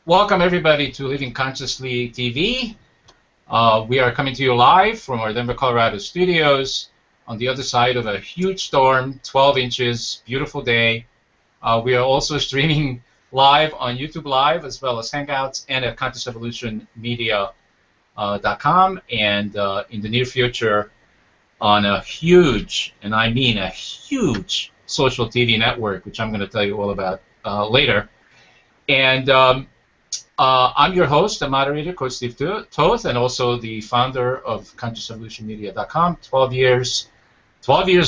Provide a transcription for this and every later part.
Welcome everybody to Living Consciously TV. We are coming to you live from our Denver, Colorado studios on the other side of a huge storm, 12 inches, beautiful day. We are also streaming live on YouTube Live as well as Hangouts and at ConsciousEvolutionMedia.com and in the near future on a huge, and I mean a huge, social TV network, which I'm going to tell you all about later. And I'm your host and moderator, Coach Steve Toth, and also the founder of ConsciousEvolutionMedia.com. 12 years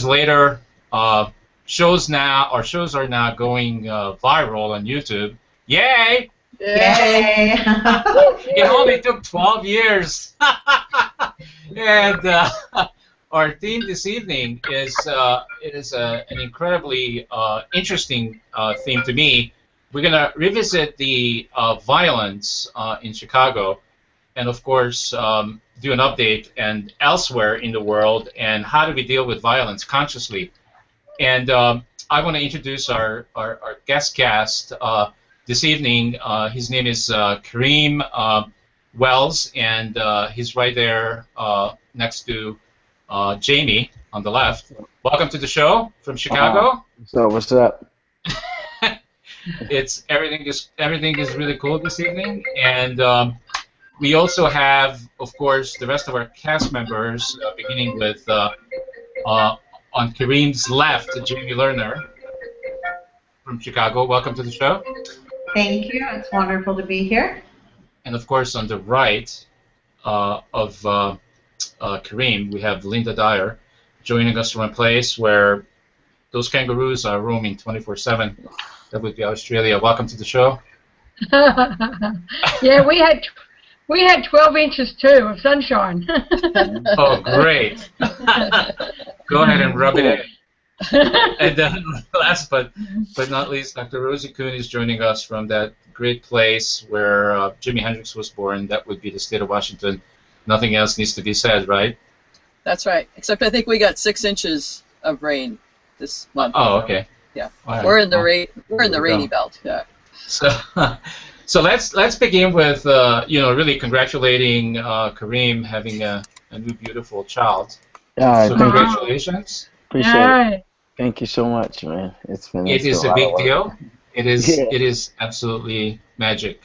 later, our shows are now going viral on YouTube. Yay! Yay! It only took 12 years. And our theme this evening is an incredibly interesting theme to me. We're going to revisit the violence in Chicago and, of course, do an update and elsewhere in the world and how do we deal with violence consciously. And I want to introduce our guest cast this evening. His name is Kareem Wells, and he's right there next to Jamie on the left. Welcome to the show from Chicago. So what's up? Everything is really cool this evening, and we also have, of course, the rest of our cast members, beginning with on Kareem's left, Jamie Lerner from Chicago. Welcome to the show. Thank you. It's wonderful to be here. And of course, on the right of Kareem, we have Linda Dyer joining us from a place where those kangaroos are roaming 24/7. That would be Australia. Welcome to the show. Yeah, we had 12 inches too of sunshine. Oh, great. Go ahead and rub it in. And then last but not least, Dr. Rosie Kuhn is joining us from that great place where Jimi Hendrix was born. That would be the state of Washington. Nothing else needs to be said, right? That's right. Except I think we got 6 inches of rain this month. Oh, okay. Yeah, right. we're in the rainy belt. Yeah. So let's begin with really congratulating Kareem having a new beautiful child. So congratulations. Appreciate it. Thank you so much, man. It is a big deal. It is absolutely magic.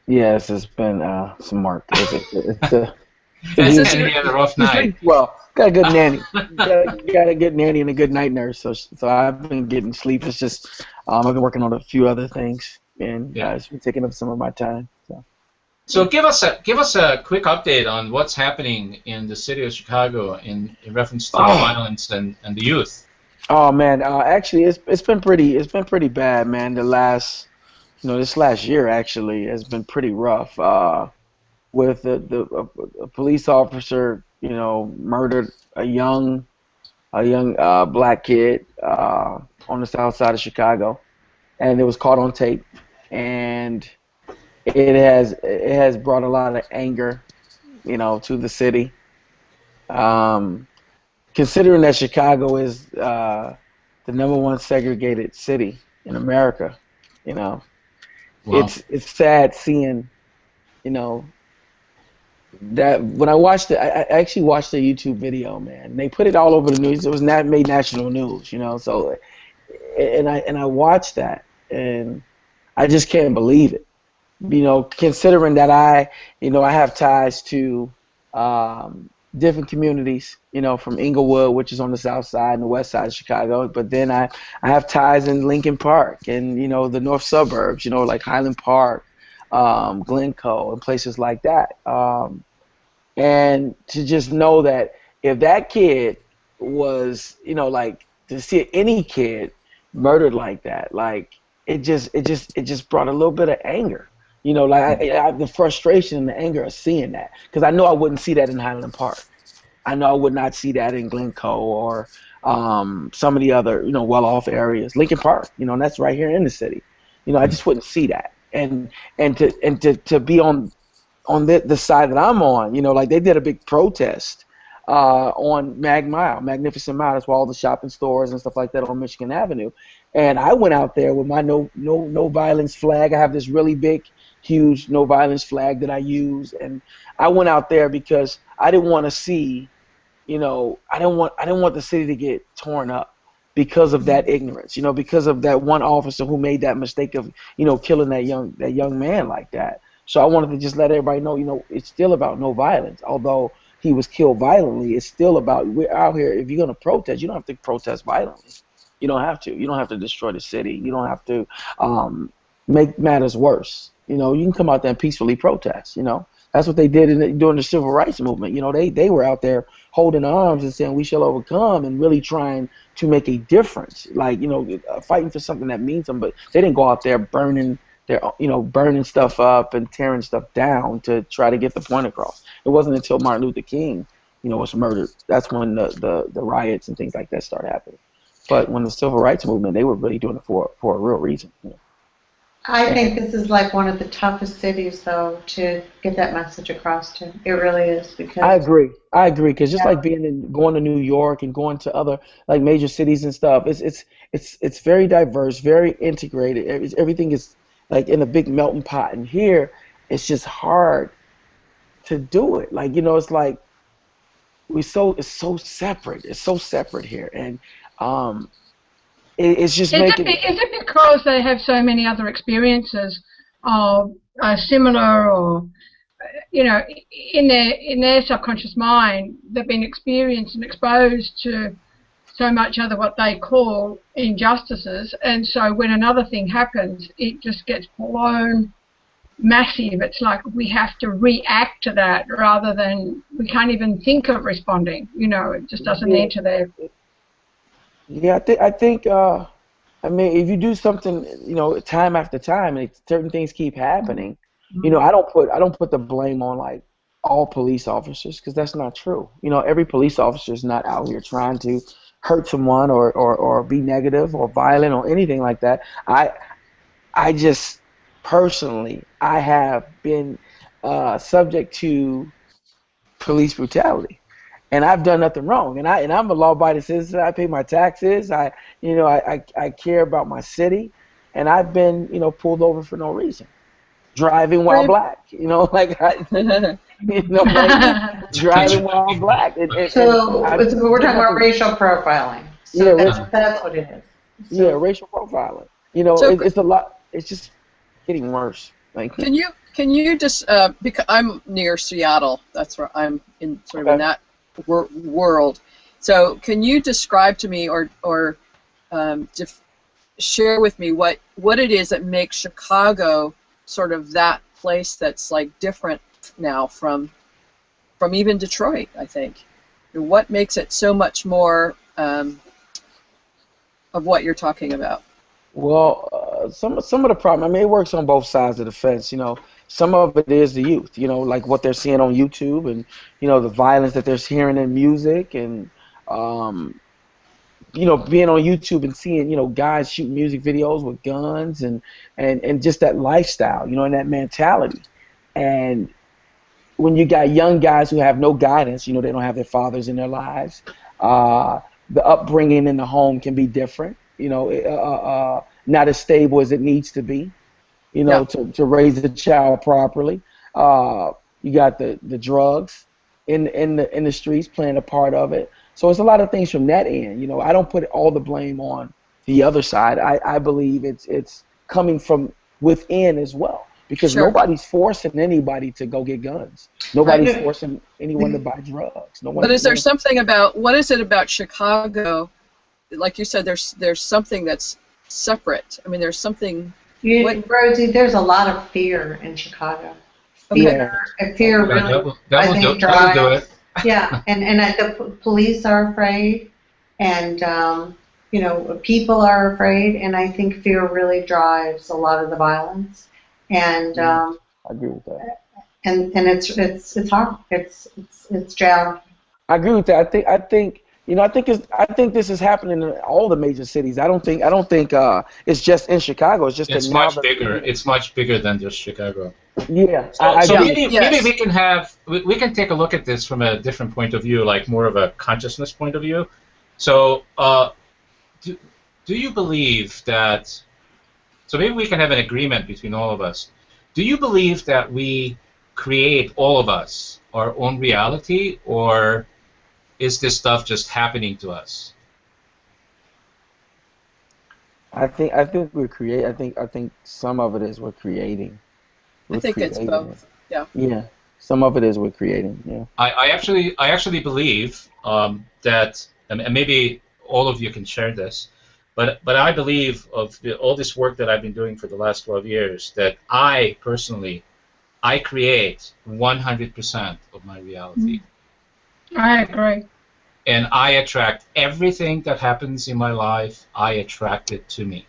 Yes, it's been some work. It's a rough night. Well, got a good nanny. got a good nanny and a good night nurse. So I've been getting sleep. It's just I've been working on a few other things, and it's been taking up some of my time. So give us a quick update on what's happening in the city of Chicago in reference to violence and the youth. Oh man, actually it's been pretty bad, man. This last year actually has been pretty rough. With a police officer, murdered a young black kid on the south side of Chicago, and it was caught on tape, and it has brought a lot of anger, to the city. Considering that Chicago is the #1 segregated city in America, Wow. it's sad seeing, that when I actually watched the YouTube video, man. They put it all over the news. It was made national news, So, and I watched that, and I just can't believe it. Considering that I have ties to different communities, from Inglewood, which is on the south side and the west side of Chicago, but then I have ties in Lincoln Park and the north suburbs, like Highland Park, Glencoe, and places like that. And to just know that if that kid was, to see any kid murdered like that, it just brought a little bit of anger. The frustration and the anger of seeing that, because I know I wouldn't see that in Highland Park. I know I would not see that in Glencoe or some of the other, well-off areas. Lincoln Park, and that's right here in the city. I just wouldn't see that. And to be on the side that I'm on, they did a big protest on Magnificent Mile. That's where all the shopping stores and stuff like that on Michigan Avenue. And I went out there with my no violence flag. I have this really big, huge no violence flag that I use, and I went out there because I didn't want to see, I didn't want the city to get torn up because of that ignorance, because of that one officer who made that mistake of, killing that young man like that. So I wanted to just let everybody know, it's still about no violence. Although he was killed violently, it's still about, we're out here. If you're going to protest, you don't have to protest violently. You don't have to. You don't have to destroy the city. You don't have to make matters worse. You can come out there and peacefully protest. That's what they did during the civil rights movement. They were out there holding arms and saying we shall overcome and really trying to make a difference. Like, fighting for something that means something. But they didn't go out there burning stuff up and tearing stuff down to try to get the point across. It wasn't until Martin Luther King, was murdered. That's when the riots and things like that started happening. But when the civil rights movement, they were really doing it for a real reason. I think this is like one of the toughest cities, though, to get that message across to. It really is, because I agree, because just like going to New York and going to other like major cities and stuff, it's very diverse, very integrated. Everything is like in a big melting pot. And here, it's just hard to do it. Like, it's like it's so separate. It's so separate here, and it's just making. Is it because they have so many other experiences of similar, or in their subconscious mind, they've been experienced and exposed to so much other what they call injustices, and so when another thing happens, it just gets blown massive. It's like we have to react to that rather than we can't even think of responding. It just doesn't enter there. Yeah, I think. If you do something, time after time, and certain things keep happening, I don't put the blame on like all police officers, because that's not true. Every police officer is not out here trying to hurt someone or be negative or violent or anything like that. I just personally, I have been subject to police brutality. And I've done nothing wrong, and I'm a law-abiding citizen. I pay my taxes. I care about my city, and I've been pulled over for no reason, driving while black. Driving while black. So we're talking about racial profiling. So that's what it is. Yeah, racial profiling. It's a lot. It's just getting worse. Can you just because I'm near Seattle, that's where I'm in sort of in that world. So can you describe to me or share with me what it is that makes Chicago sort of that place that's like different now from even Detroit, I think. What makes it so much more of what you're talking about? Well, some of the problem, it works on both sides of the fence. Some of it is the youth, like what they're seeing on YouTube, and the violence that they're hearing in music, and being on YouTube and seeing guys shoot music videos with guns, and just that lifestyle, and that mentality. And when you got young guys who have no guidance, they don't have their fathers in their lives. The upbringing in the home can be different, not as stable as it needs to be. To raise a child properly. You got the drugs in the streets playing a part of it. So it's a lot of things from that end. I don't put all the blame on the other side. I believe it's coming from within as well, because nobody's forcing anybody to go get guns. Nobody's forcing anyone to buy drugs. But is there something about, what is it about Chicago? Like you said, there's something that's separate. There's something. Rosie, there's a lot of fear in Chicago. Fear really, that will do it. Yeah, and the police are afraid, and people are afraid, and I think fear really drives a lot of the violence. And I agree with that. And it's hard. It's challenging. I agree with that. I think I think this is happening in all the major cities. I don't think it's just in Chicago. It's much bigger. It's much bigger than just Chicago. Yeah. So maybe we can take a look at this from a different point of view, like more of a consciousness point of view. So do you believe that? So maybe we can have an agreement between all of us. Do you believe that we create, all of us, our own reality, or is this stuff just happening to us? I think we're create. I think some of it is we're creating. I We're think it's creating it. both. Yeah. Yeah. Some of it is we're creating. Yeah. I actually believe that, and maybe all of you can share this, but I believe of all this work that I've been doing for the last 12 years that I personally I create 100% of my reality, I agree. and I attract everything that happens in my life. I attract it to me.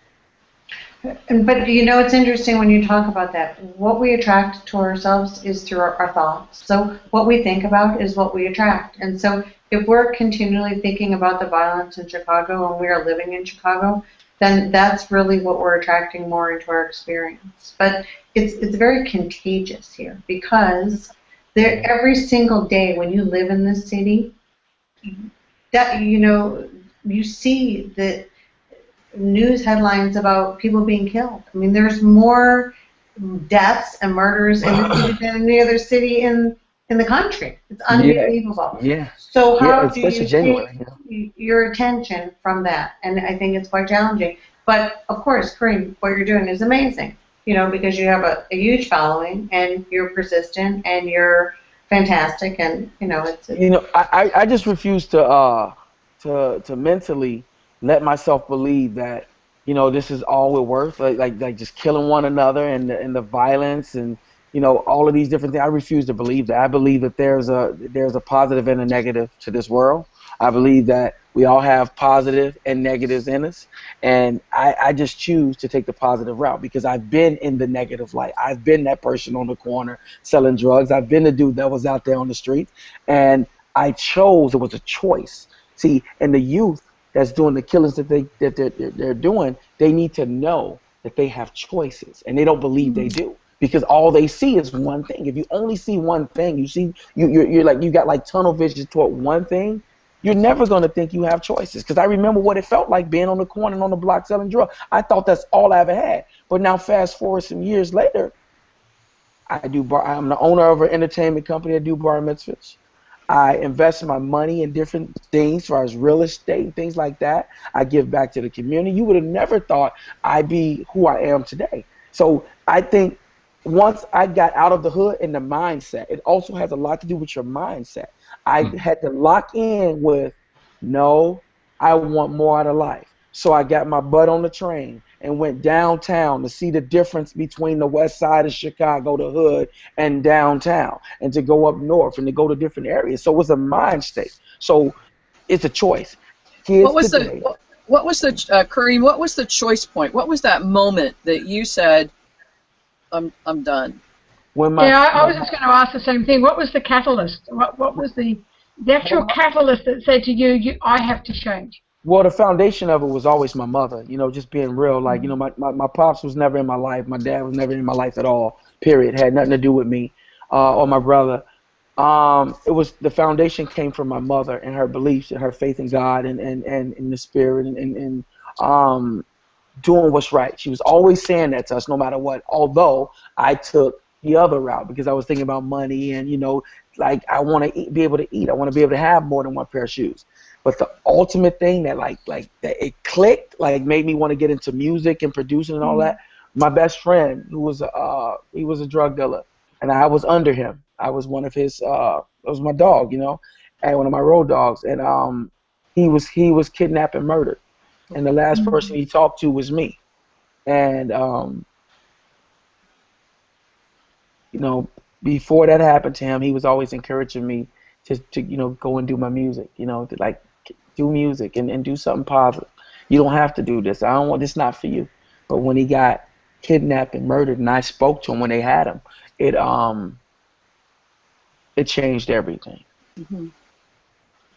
But you know, it's interesting when you talk about that. What we attract to ourselves is through our thoughts. So what we think about is what we attract. And so if we're continually thinking about the violence in Chicago and we are living in Chicago, then that's really what we're attracting more into our experience. But it's very contagious here because there every single day when you live in this city, that you see that news headlines about people being killed. I mean, there's more deaths and murders in the city than any other city in the country. It's unbelievable. Yeah. So Yeah. how do Especially you January. take your attention from that? And I think it's quite challenging. But of course, Kareem, what you're doing is amazing. Because you have a huge following and you're persistent and you're fantastic, and it's. I just refuse to mentally let myself believe that this is all we're worth, like just killing one another and the violence and all of these different things. I refuse to believe that. I believe that there's a positive and a negative to this world. I believe that we all have positive and negatives in us, and I just choose to take the positive route because I've been in the negative light. I've been that person on the corner selling drugs. I've been the dude that was out there on the street, and I chose. It was a choice. See, and the youth that's doing the killings that they're doing, they need to know that they have choices, and they don't believe they do because all they see is one thing. If you only see one thing, you're like you got like tunnel vision toward one thing. You're never going to think you have choices. Because I remember what it felt like being on the corner and on the block selling drugs. I thought that's all I ever had. But now fast forward some years later, I'm the owner of an entertainment company. I do bar mitzvahs. I invest my money in different things as far as real estate and things like that. I give back to the community. You would have never thought I'd be who I am today. So I think once I got out of the hood and the mindset, it also has a lot to do with your mindset. I had to lock in with, no, I want more out of life. So I got my butt on the train and went downtown to see the difference between the west side of Chicago, the hood, and downtown, and to go up north and to go to different areas. So it was a mind state. So it's a choice. Kids What was today, Kareem, what was the choice point? What was that moment that you said, I'm done? I was just going to ask the same thing. What was the catalyst? What was the actual catalyst that said to you, I have to change? Well, the foundation of it was always my mother, just being real. Like, my pops was never in my life. My dad was never in my life at all, period. Had nothing to do with me or my brother. It was the foundation came from my mother and her beliefs and her faith in God and in the spirit and doing what's right. She was always saying that to us no matter what, although I took the other route because I was thinking about money and, like I want to be able to eat. I want to be able to have more than one pair of shoes. But the ultimate thing that that it clicked, like made me want to get into music and producing and all that. My best friend, who was he was a drug dealer, and I was under him. I was one of his. It was my dog, and one of my road dogs, and he was kidnapped and murdered, and the last person he talked to was me, and before that happened to him, he was always encouraging me to go and do my music, to like do music and do something positive. You don't have to do this. I don't want this. Not for you. But when he got kidnapped and murdered, and I spoke to him when they had him, it changed everything.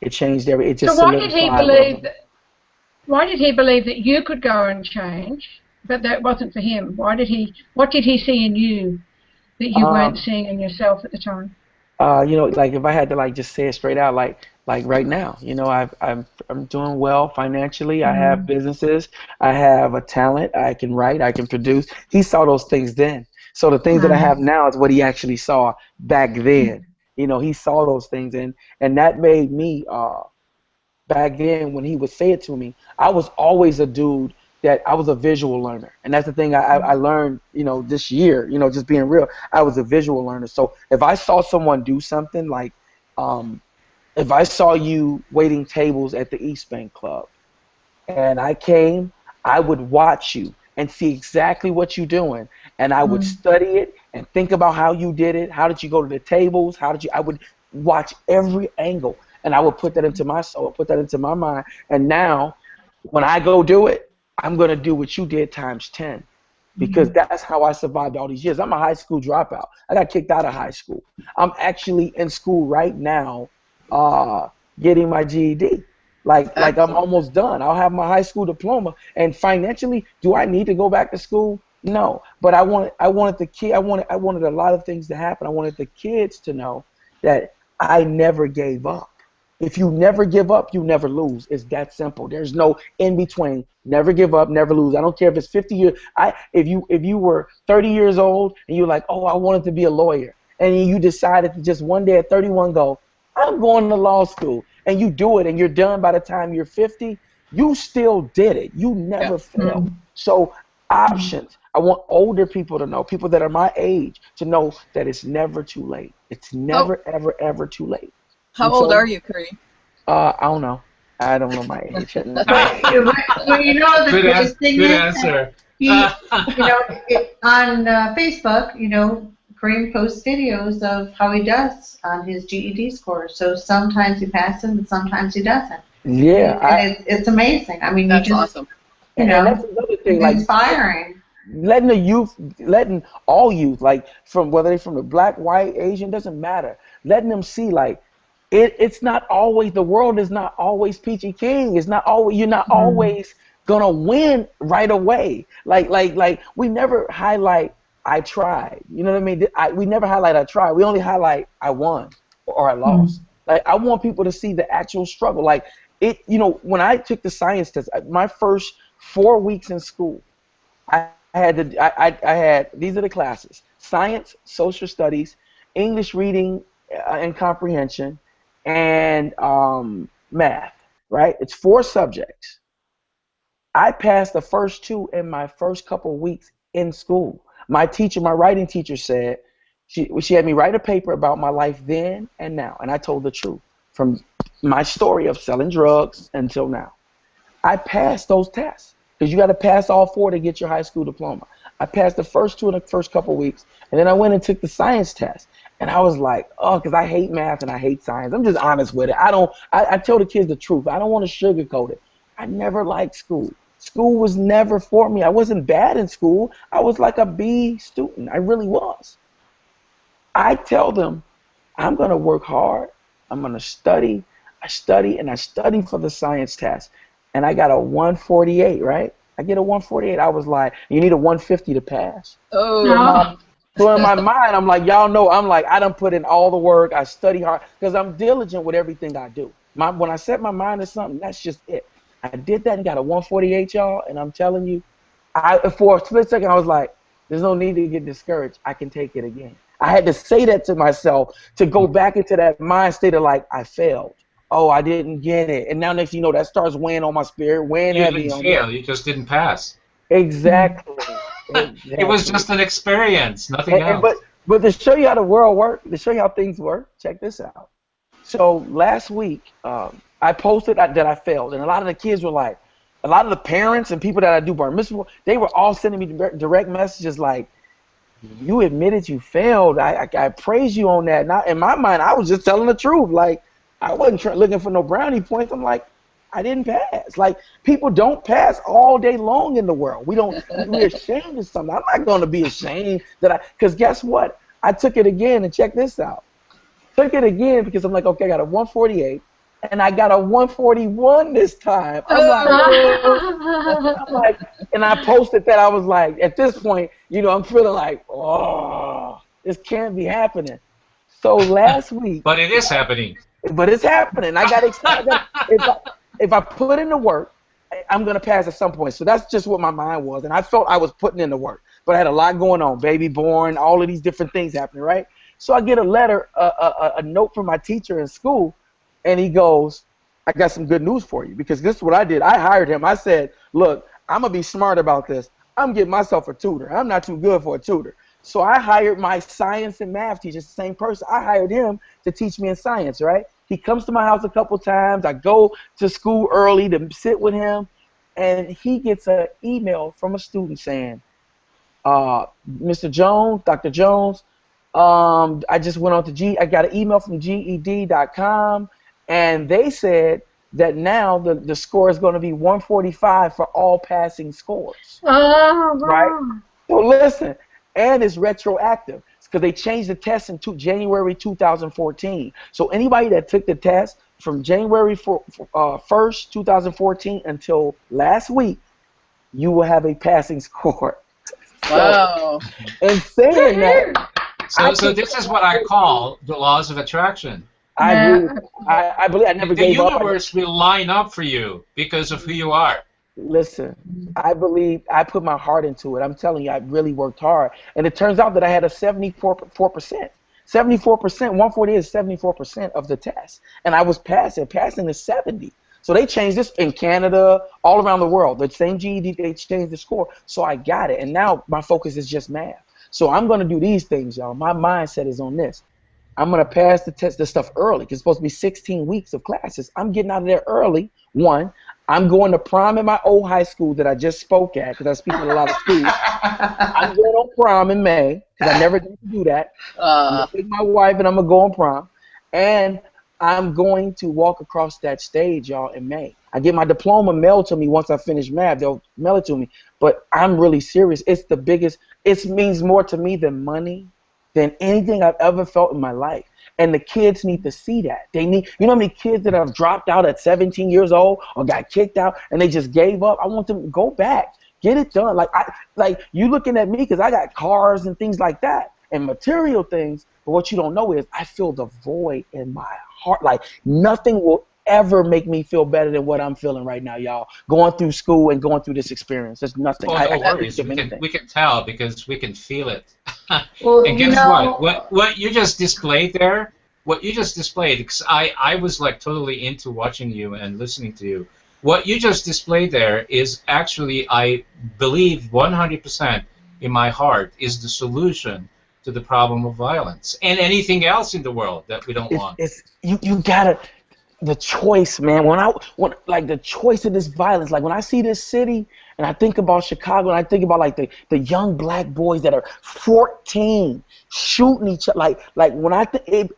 It changed everything. It just so why did he believe that you could go and change, but that wasn't for him? What did he see in you that you weren't seeing in yourself at the time? You know, like if I had to like just say it straight out, like right now, you know, I'm doing well financially. I have businesses. I have a talent. I can write. I can produce. He saw those things then. So the things that I have now is what he actually saw back then. You know, he saw those things, and that made me back then when he would say it to me. I was always a dude that I was a visual learner, and that's the thing I learned, you know, this year, you know, just being real. I was a visual learner. So if I saw someone do something like, if I saw you waiting tables at the East Bank Club, and I came, I would watch you and see exactly what you're doing, and I would study it and think about how you did it. How did you go to the tables? I would watch every angle, and I would put that into my soul, put that into my mind. And now, when I go do it, I'm gonna do what you did times 10, because that's how I survived all these years. I'm a high school dropout. I got kicked out of high school. I'm actually in school right now, getting my GED. Like I'm almost done. I'll have my high school diploma. And financially, do I need to go back to school? No. But I wanted a lot of things to happen. I wanted the kids to know that I never gave up. If you never give up, you never lose. It's that simple. There's no in between. Never give up, never lose. I don't care if it's 50 years. If you were 30 years old and you're like, oh, I wanted to be a lawyer, and you decided to just one day at 31 go, I'm going to law school, and you do it, and you're done by the time you're 50, you still did it. You never failed. So options. I want older people to know, people that are my age, to know that it's never too late. It's never, ever, ever too late. How old are you, Kareem? I don't know. I don't know my age. Well, you know, the greatest thing good is answer. he, you know, on Facebook, you know, Kareem posts videos of how he does on his GED score. So sometimes he passes and sometimes he doesn't. Yeah, And it's amazing. I mean, That's you just, awesome. you know, and that's another thing. it's Like inspiring. letting all youth, like from whether they're from the black, white, Asian, doesn't matter. Letting them see like it's not always, the world is not always peachy keen. It's not always, you're not always gonna win right away. Like we never highlight I tried. You know what I mean? We never highlight I tried. We only highlight I won or I lost. Like I want people to see the actual struggle. Like it, you know, when I took the science test, my first 4 weeks in school, I had these are the classes: science, social studies, English reading and comprehension, and math. Right? It's 4 subjects. I passed the first 2 in my first couple weeks in school. My teacher, my writing teacher, said she had me write a paper about my life then and now, and I told the truth from my story of selling drugs until now. I passed those tests because you got to pass all 4 to get your high school diploma. I passed the first 2 in the first couple weeks, and then I went and took the science test, and I was like, oh, because I hate math and I hate science. I'm just honest with it. I tell the kids the truth. I don't want to sugarcoat it. I never liked school. School was never for me. I wasn't bad in school. I was like a B student. I really was. I tell them, I'm going to work hard. I'm going to study. I study, and I study for the science test. And I got a 148, right? I get a 148. I was like, you need a 150 to pass. Oh. So in my mind, I'm like, y'all know, I'm like, I done put in all the work. I study hard because I'm diligent with everything I do. When I set my mind to something, that's just it. I did that and got a 148, y'all, and I'm telling you, for a split second, I was like, there's no need to get discouraged. I can take it again. I had to say that to myself to go back into that mind state of like, I failed. Oh, I didn't get it. And now next thing you know, that starts weighing on my spirit, weighing You heavy didn't on fail. me. You just didn't pass. Exactly. It was just an experience, nothing else. But to show you how the world works, to show you how things work, check this out. So last week, I posted that I failed, and a lot of the kids were like, a lot of the parents and people that I do bar mitzvah, they were all sending me direct messages like, you admitted you failed. I praise you on that. Now, in my mind, I was just telling the truth. Like, I wasn't looking for no brownie points. I'm like, I didn't pass. Like, people don't pass all day long in the world. We're ashamed of something. I'm not going to be ashamed because guess what? I took it again, and check this out. Took it again because I'm like, okay, I got a 148, and I got a 141 this time. I'm like, and I posted that. I was like, at this point, you know, I'm feeling like, oh, this can't be happening. So last week, But it is happening. but it's happening. I got excited. If I put in the work, I'm gonna pass at some point. So that's just what my mind was, and I felt I was putting in the work. But I had a lot going on, baby born, all of these different things happening, right? So I get a letter, a note from my teacher in school, and he goes, "I got some good news for you," because this is what I did. I hired him. I said, "Look, I'm gonna be smart about this. I'm getting myself a tutor. I'm not too good for a tutor." So I hired my science and math teacher, the same person. I hired him to teach me in science, right? He comes to my house a couple times. I go to school early to sit with him, and he gets an email from a student saying, Mr. Jones, Dr. Jones, I just went on to I got an email from GED.com, and they said that now the score is going to be 145 for all passing scores. Oh, Right? So listen, and it's retroactive because they changed the test in January 2014. So anybody that took the test from January 1st, 2014 until last week, you will have a passing score. Wow. And saying that, So this is what I call the laws of attraction. I agree. I believe I never The gave up. universe will line up for you because of who you are. Listen, I believe I put my heart into it. I'm telling you, I really worked hard. And it turns out that I had a 74%. 74%, 140 is 74% of the test. And I was passing. Passing is 70. So they changed this in Canada, all around the world. The same GED, they changed the score. So I got it. And now my focus is just math. So I'm going to do these things, y'all. My mindset is on this. I'm going to pass the test, this stuff early. It's supposed to be 16 weeks of classes. I'm getting out of there early, one. I'm going to prom in my old high school that I just spoke at because I speak at a lot of schools. I'm going on prom in May because I never got to do that. I'm going to take my wife and I'm going to go on prom. And I'm going to walk across that stage, y'all, in May. I get my diploma mailed to me once I finish math. They'll mail it to me. But I'm really serious. It's the biggest. It means more to me than money, than anything I've ever felt in my life. And the kids need to see that. They need, you know how many kids that have dropped out at 17 years old or got kicked out and they just gave up? I want them to go back, get it done. Like you looking at me because I got cars and things like that and material things. But what you don't know is I feel the void in my heart. Like nothing will ever make me feel better than what I'm feeling right now, y'all. Going through school and going through this experience. There's nothing. Oh, no worries. We can tell because we can feel it. Well, and guess what you just displayed there, what you just displayed, because I was like totally into watching you and listening to you. What you just displayed there is actually, I believe 100% in my heart, is the solution to the problem of violence and anything else in the world that we don't want. You gotta, the choice, man. When like the choice of this violence, like when I see this city and I think about Chicago and I think about like the young black boys that are 14 shooting each other, like when I think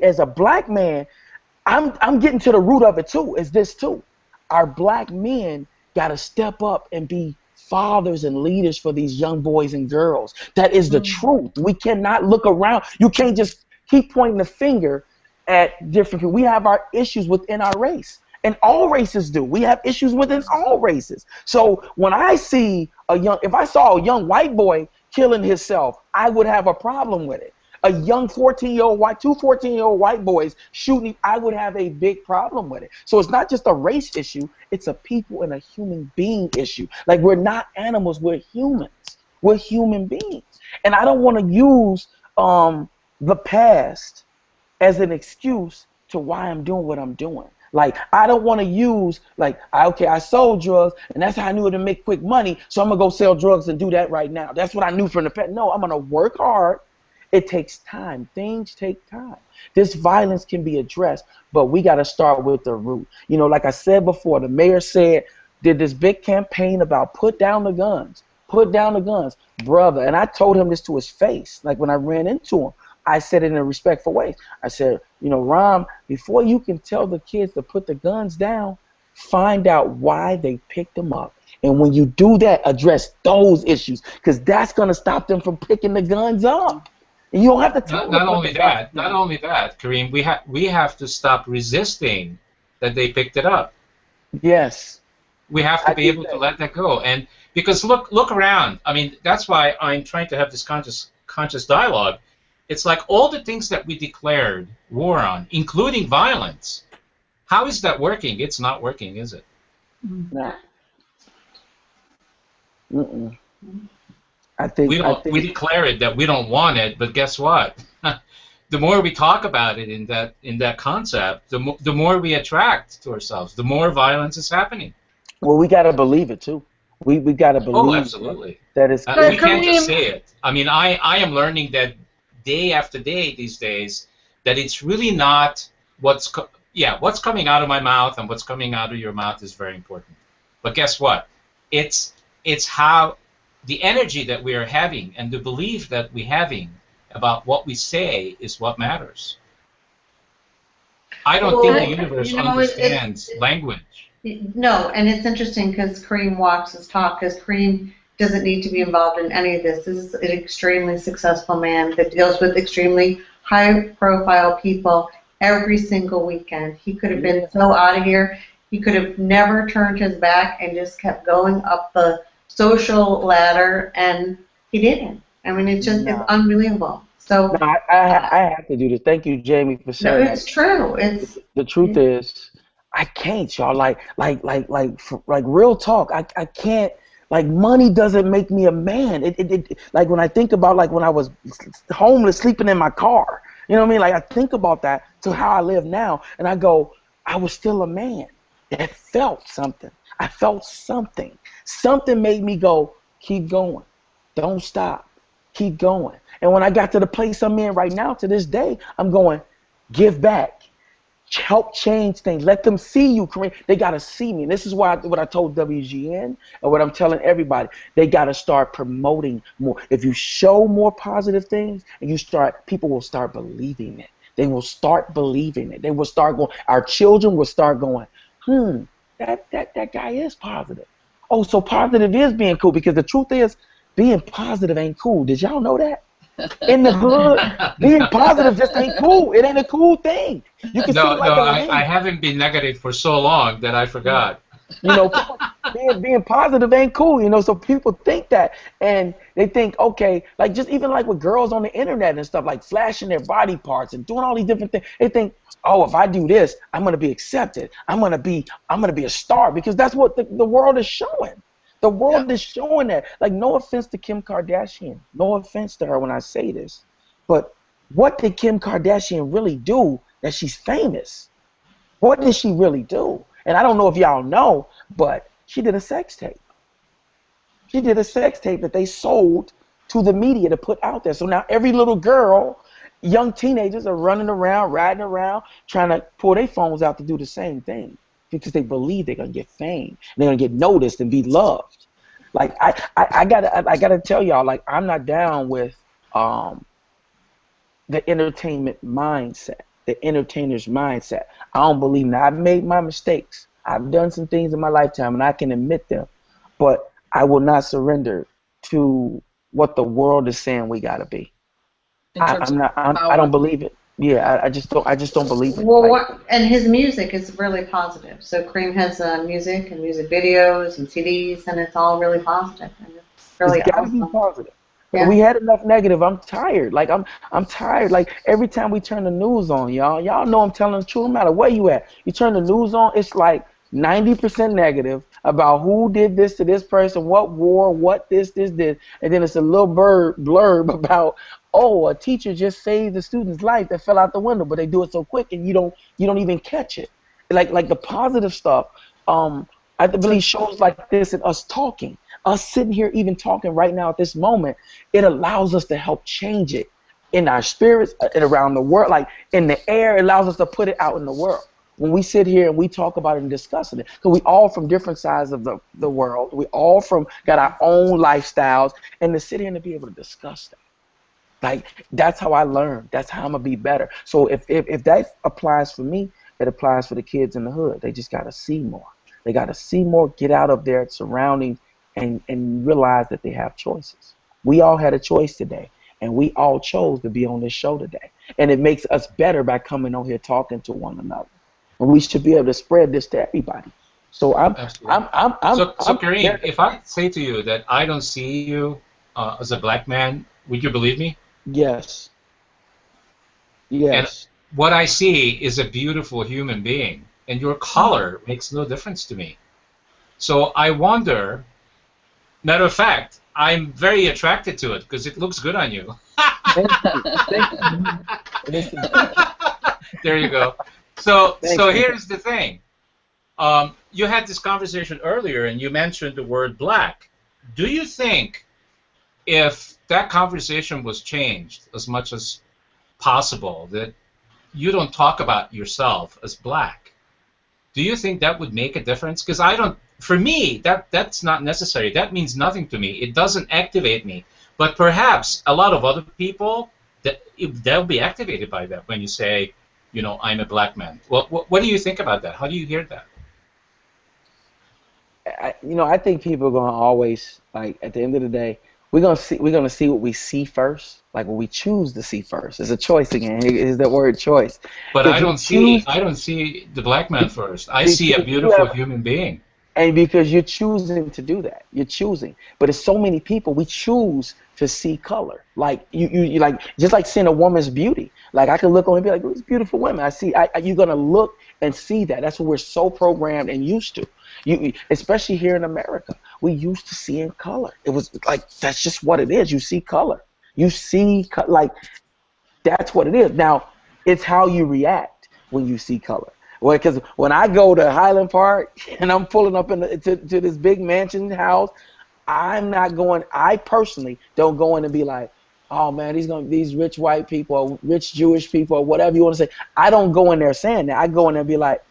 as a black man, I'm getting to the root of it too. Is this too? Our black men gotta step up and be fathers and leaders for these young boys and girls. That is the truth. We cannot look around. You can't just keep pointing the finger at different people. We have our issues within our race, and all races do. We have issues within all races. So when I see if I saw a young white boy killing himself, I would have a problem with it. A young 14-year-old white, two 14-year-old white boys shooting, I would have a big problem with it. So it's not just a race issue, it's a people and a human being issue. Like we're not animals, we're humans. We're human beings. And I don't want to use the past as an excuse to why I'm doing what I'm doing. Like, I don't want to use, like, I sold drugs, and that's how I knew how to make quick money, so I'm going to go sell drugs and do that right now. That's what I knew from the past. No, I'm going to work hard. It takes time. Things take time. This violence can be addressed, but we got to start with the root. You know, like I said before, the mayor did this big campaign about put down the guns. Put down the guns. Brother, and I told him this to his face, like when I ran into him. I said it in a respectful way. I said, you know, Ram, before you can tell the kids to put the guns down, find out why they picked them up. And when you do that, address those issues, because that's going to stop them from picking the guns up. And you don't have to tell them. Not only that, Kareem, we have to stop resisting that they picked it up. Yes. We have to be able to let that go. And because look around. I mean, that's why I'm trying to have this conscious dialogue. It's like all the things that we declared war on, including violence. How is that working? It's not working, is it? No. Mm-mm. I We think declare it that we don't want it, but guess what? The more we talk about it in that concept, the more we attract to ourselves, the more violence is happening. well, we gotta believe it too. We gotta Oh, believe absolutely. that it's So We can't just Kareem, say it. I mean, I am learning that day after day these days that it's really not what's coming out of my mouth and what's coming out of your mouth is very important. But guess what? It's how the energy that we are having and the belief that we're having about what we say is what matters. I don't think the Well, universe you know, understands language. no, and it's interesting because Kareem walks his talk, because Kareem doesn't need to be involved in any of this. This is an extremely successful man that deals with extremely high-profile people every single weekend. He could have been so out of here. He could have never turned his back and just kept going up the social ladder, and he didn't. I mean, it's unbelievable. So, no, I have to do this. Thank you, Jamie, for no, saying it's that. true. It's The truth is, I can't, y'all. Like real talk. I can't. Like, money doesn't make me a man. Like, when I think about, like, when I was homeless, sleeping in my car. You know what I mean? Like, I think about that to how I live now, and I go, I was still a man. That felt something. I felt something. Something made me go, keep going. Don't stop. Keep going. And when I got to the place I'm in right now, to this day, I'm going, give back. Help change things. Let them see you, Kareem. They got to see me. And this is why what I told WGN and what I'm telling everybody. They got to start promoting more. If you show more positive things and you start, people will start believing it. They will start believing it. They will start going, our children will start going, that guy is positive. Oh, so positive is being cool, because the truth is, being positive ain't cool. Did y'all know that? In the hood, being positive just ain't cool. It ain't a cool thing. You can see No, it like I haven't been negative for so long that I forgot. You know, people, being positive ain't cool, you know, so people think that, and they think, okay, like, just even like with girls on the internet and stuff, like flashing their body parts and doing all these different things, they think, oh, if I do this, I'm going to be accepted. I'm going to be a star, because that's what the world is showing. The world is showing that. Like, no offense to Kim Kardashian. No offense to her when I say this. But what did Kim Kardashian really do that she's famous? What did she really do? And I don't know if y'all know, but she did a sex tape. She did a sex tape that they sold to the media to put out there. So now every little girl, young teenagers are running around, riding around, trying to pull their phones out to do the same thing, because they believe they're gonna get fame, they're gonna get noticed and be loved. Like, I gotta tell y'all, like, I'm not down with the entertainment mindset, the entertainer's mindset. I don't believe in that. I've made my mistakes. I've done some things in my lifetime, and I can admit them. But I will not surrender to what the world is saying we gotta be. I don't believe it. Yeah, I just don't believe it. well, Like, and his music is really positive. So Kareem has music and music videos and CDs, and it's all really positive, and it's really it's gotta be awesome. positive. Yeah. We had enough negative. I'm tired. Like, I'm tired. Like, every time we turn the news on, y'all know I'm telling the truth. No matter where you at, you turn the news on, it's like 90% negative about who did this to this person, what war, what this, and then it's a little blurb about, oh, a teacher just saved the student's life that fell out the window, but they do it so quick and you don't even catch it. Like the positive stuff. I believe shows like this and us talking, us sitting here even talking right now at this moment, it allows us to help change it in our spirits and around the world, like in the air. It allows us to put it out in the world. When we sit here and we talk about it and discussing it, because we all from different sides of the world, we all got our own lifestyles, and to sit here and to be able to discuss that. Like, that's how I learn. That's how I'm gonna be better. So if that applies for me, it applies for the kids in the hood. They just gotta see more. They gotta see more, get out of their surroundings, and realize that they have choices. We all had a choice today, and we all chose to be on this show today. And it makes us better by coming on here talking to one another. And we should be able to spread this to everybody. So So Kareem, if I say to you that I don't see you as a black man, would you believe me? Yes. Yes. What I see is a beautiful human being, and your color makes no difference to me. So I wonder, matter of fact, I'm very attracted to it because it looks good on you. Thank you. Thank you. Listen, There you go. So thank you. here's the thing. You had this conversation earlier, and you mentioned the word black. Do you think if that conversation was changed as much as possible, that you don't talk about yourself as black, do you think that would make a difference? Because I don't. For me, that's not necessary. That means nothing to me. It doesn't activate me. But perhaps a lot of other people they'll be activated by that when you say, I'm a black man. What do you think about that? How do you hear that? I think people are gonna always, like, at the end of the day, we're gonna see what we see first, like what we choose to see first. It's a choice again. Is that word choice? But If I you don't see the black man first. I see a because beautiful human being. and because you're choosing to do that, you're choosing. But it's so many people, we choose to see color. Like you like, just like seeing a woman's beauty. Like I can look on and be like, "These beautiful women." You're gonna look and see that. That's what we're so programmed and used to. Especially here in America, we used to seeing color. It was like, that's just what it is. You see color. You see like, that's what it is. Now, it's how you react when you see color. Well, because when I go to Highland Park and I'm pulling up to this big mansion house, I personally don't go in and be like, oh man, these rich white people or rich Jewish people or whatever you want to say. I don't go in there saying that. I go in there and be like,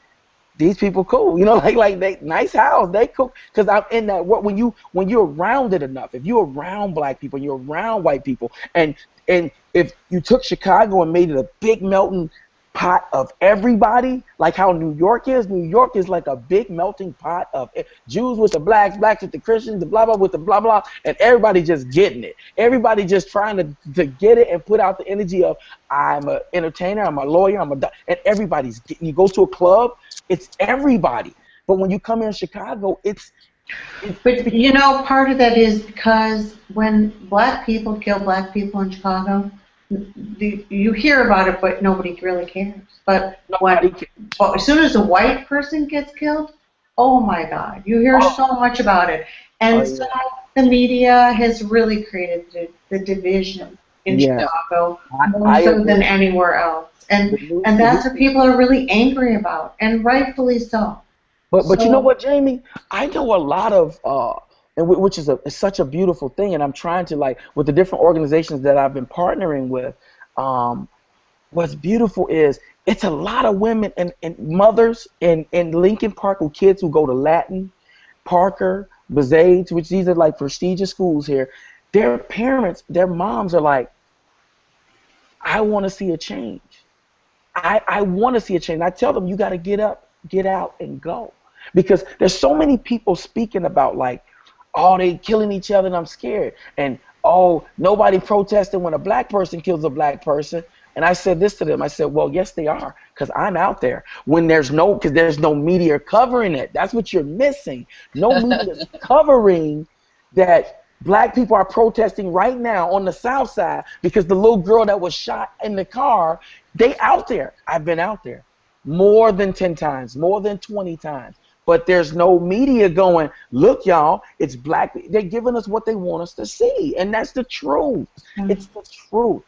these people cool, like they nice house, they cool. Because I'm in that world. When you're around it enough, if you're around black people, you're around white people, and if you took Chicago and made it a big melting pot of everybody, like how New York is like a big melting pot of Jews with the blacks with the Christians, the blah blah with the blah blah, and everybody just getting it. Everybody just trying to get it and put out the energy of, I'm an entertainer, I'm a lawyer, and everybody's getting. You go to a club, it's everybody. But when you come here in Chicago, But part of that is because when black people kill black people in Chicago, you hear about it, but nobody really cares. But as soon as a white person gets killed, oh my God, you hear so much about it. And so the media has really created the division in Chicago more so than anywhere else. And that's what people are really angry about, and rightfully so. But you know what, Jamie? I know a lot of which is such a beautiful thing, and I'm trying to, like, with the different organizations that I've been partnering with, what's beautiful is it's a lot of women and mothers in Lincoln Park with kids who go to Latin, Parker, Bezades, which these are like prestigious schools here. Their parents, their moms are like, I want to see a change. I want to see a change. And I tell them, you got to get up, get out, and go. Because there's so many people speaking about, like, oh, they killing each other and I'm scared. And, oh, nobody protesting when a black person kills a black person. And I said this to them. I said, well, yes, they are, because I'm out there. Because there's no media covering it. That's what you're missing. No media covering that black people are protesting right now on the South Side because the little girl that was shot in the car, they out there. I've been out there more than 10 times, more than 20 times. But there's no media going, look, y'all, it's black. They're giving us what they want us to see. And that's the truth. It's the truth.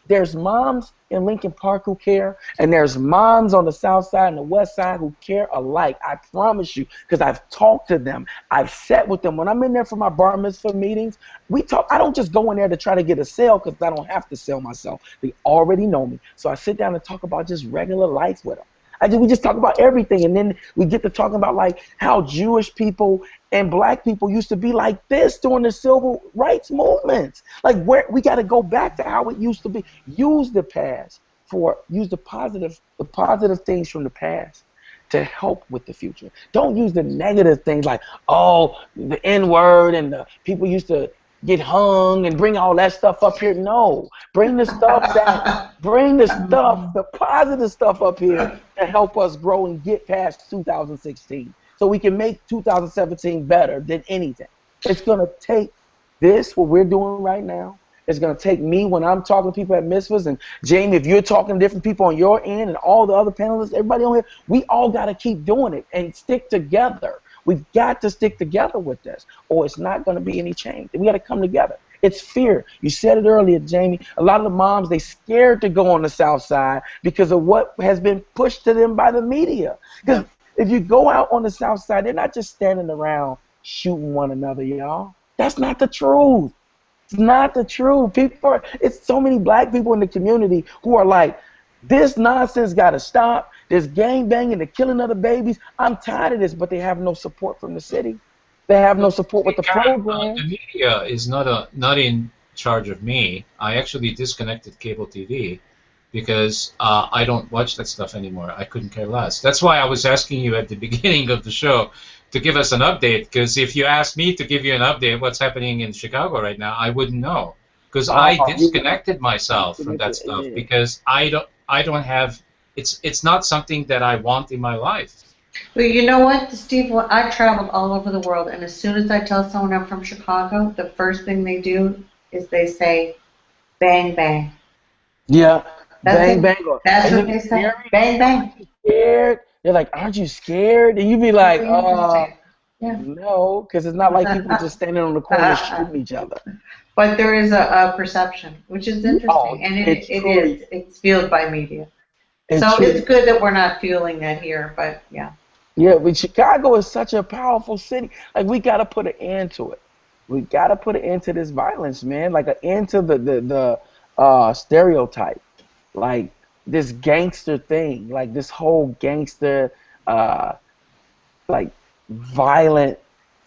There's moms in Lincoln Park who care, and there's moms on the South Side and the West Side who care alike. I promise you, because I've talked to them. I've sat with them. When I'm in there for my bar mitzvah meetings, we talk. I don't just go in there to try to get a sale, because I don't have to sell myself. They already know me. So I sit down and talk about just regular life with them. We just talk about everything, and then we get to talking about, like, how Jewish people and black people used to be like this during the civil rights movements. Like, we got to go back to how it used to be. Use the past use the positive things from the past to help with the future. Don't use the negative things like, oh, the N-word and the people used to get hung and bring all that stuff up here. No, bring the positive stuff up here to help us grow and get past 2016 so we can make 2017 better than anything. It's going to take this, what we're doing right now, It's going to take me when I'm talking to people at Misfits, and Jamie, if you're talking to different people on your end, and all the other panelists, everybody on here, we all got to keep doing it and stick together. We've got to stick together with this, or it's not going to be any change. We got to come together. It's fear. You said it earlier, Jamie. A lot of the moms, they scared to go on the South Side because of what has been pushed to them by the media. Because if you go out on the South Side, they're not just standing around shooting one another, y'all. That's not the truth. It's not the truth. It's so many black people in the community who are like, this nonsense got to stop. This gang banging, the killing of the babies. I'm tired of this, but they have no support from the city. They have no support with the program. The media is not in charge of me. I actually disconnected cable TV because I don't watch that stuff anymore. I couldn't care less. That's why I was asking you at the beginning of the show to give us an update, because if you asked me to give you an update what's happening in Chicago right now, I wouldn't know, because I disconnected myself from that stuff because I don't have it's not something that I want in my life. Well, you know what, Steve? Well, I've traveled all over the world, and as soon as I tell someone I'm from Chicago, the first thing they do is they say, "Bang bang." Yeah, bang it. bang. That's what they say. Bang bang. Scared? They're like, "Aren't you scared?" And you be like, Yeah. No, because it's not like people just standing on the corner shooting each other. But there is a perception, which is interesting, and it's fueled by media. It's good that we're not fueling that here, but yeah. Yeah, but Chicago is such a powerful city. Like, we got to put an end to it. We got to put an end to this violence, man. Like, an end to the stereotype. Like, this gangster thing. Like, this whole gangster, like, violent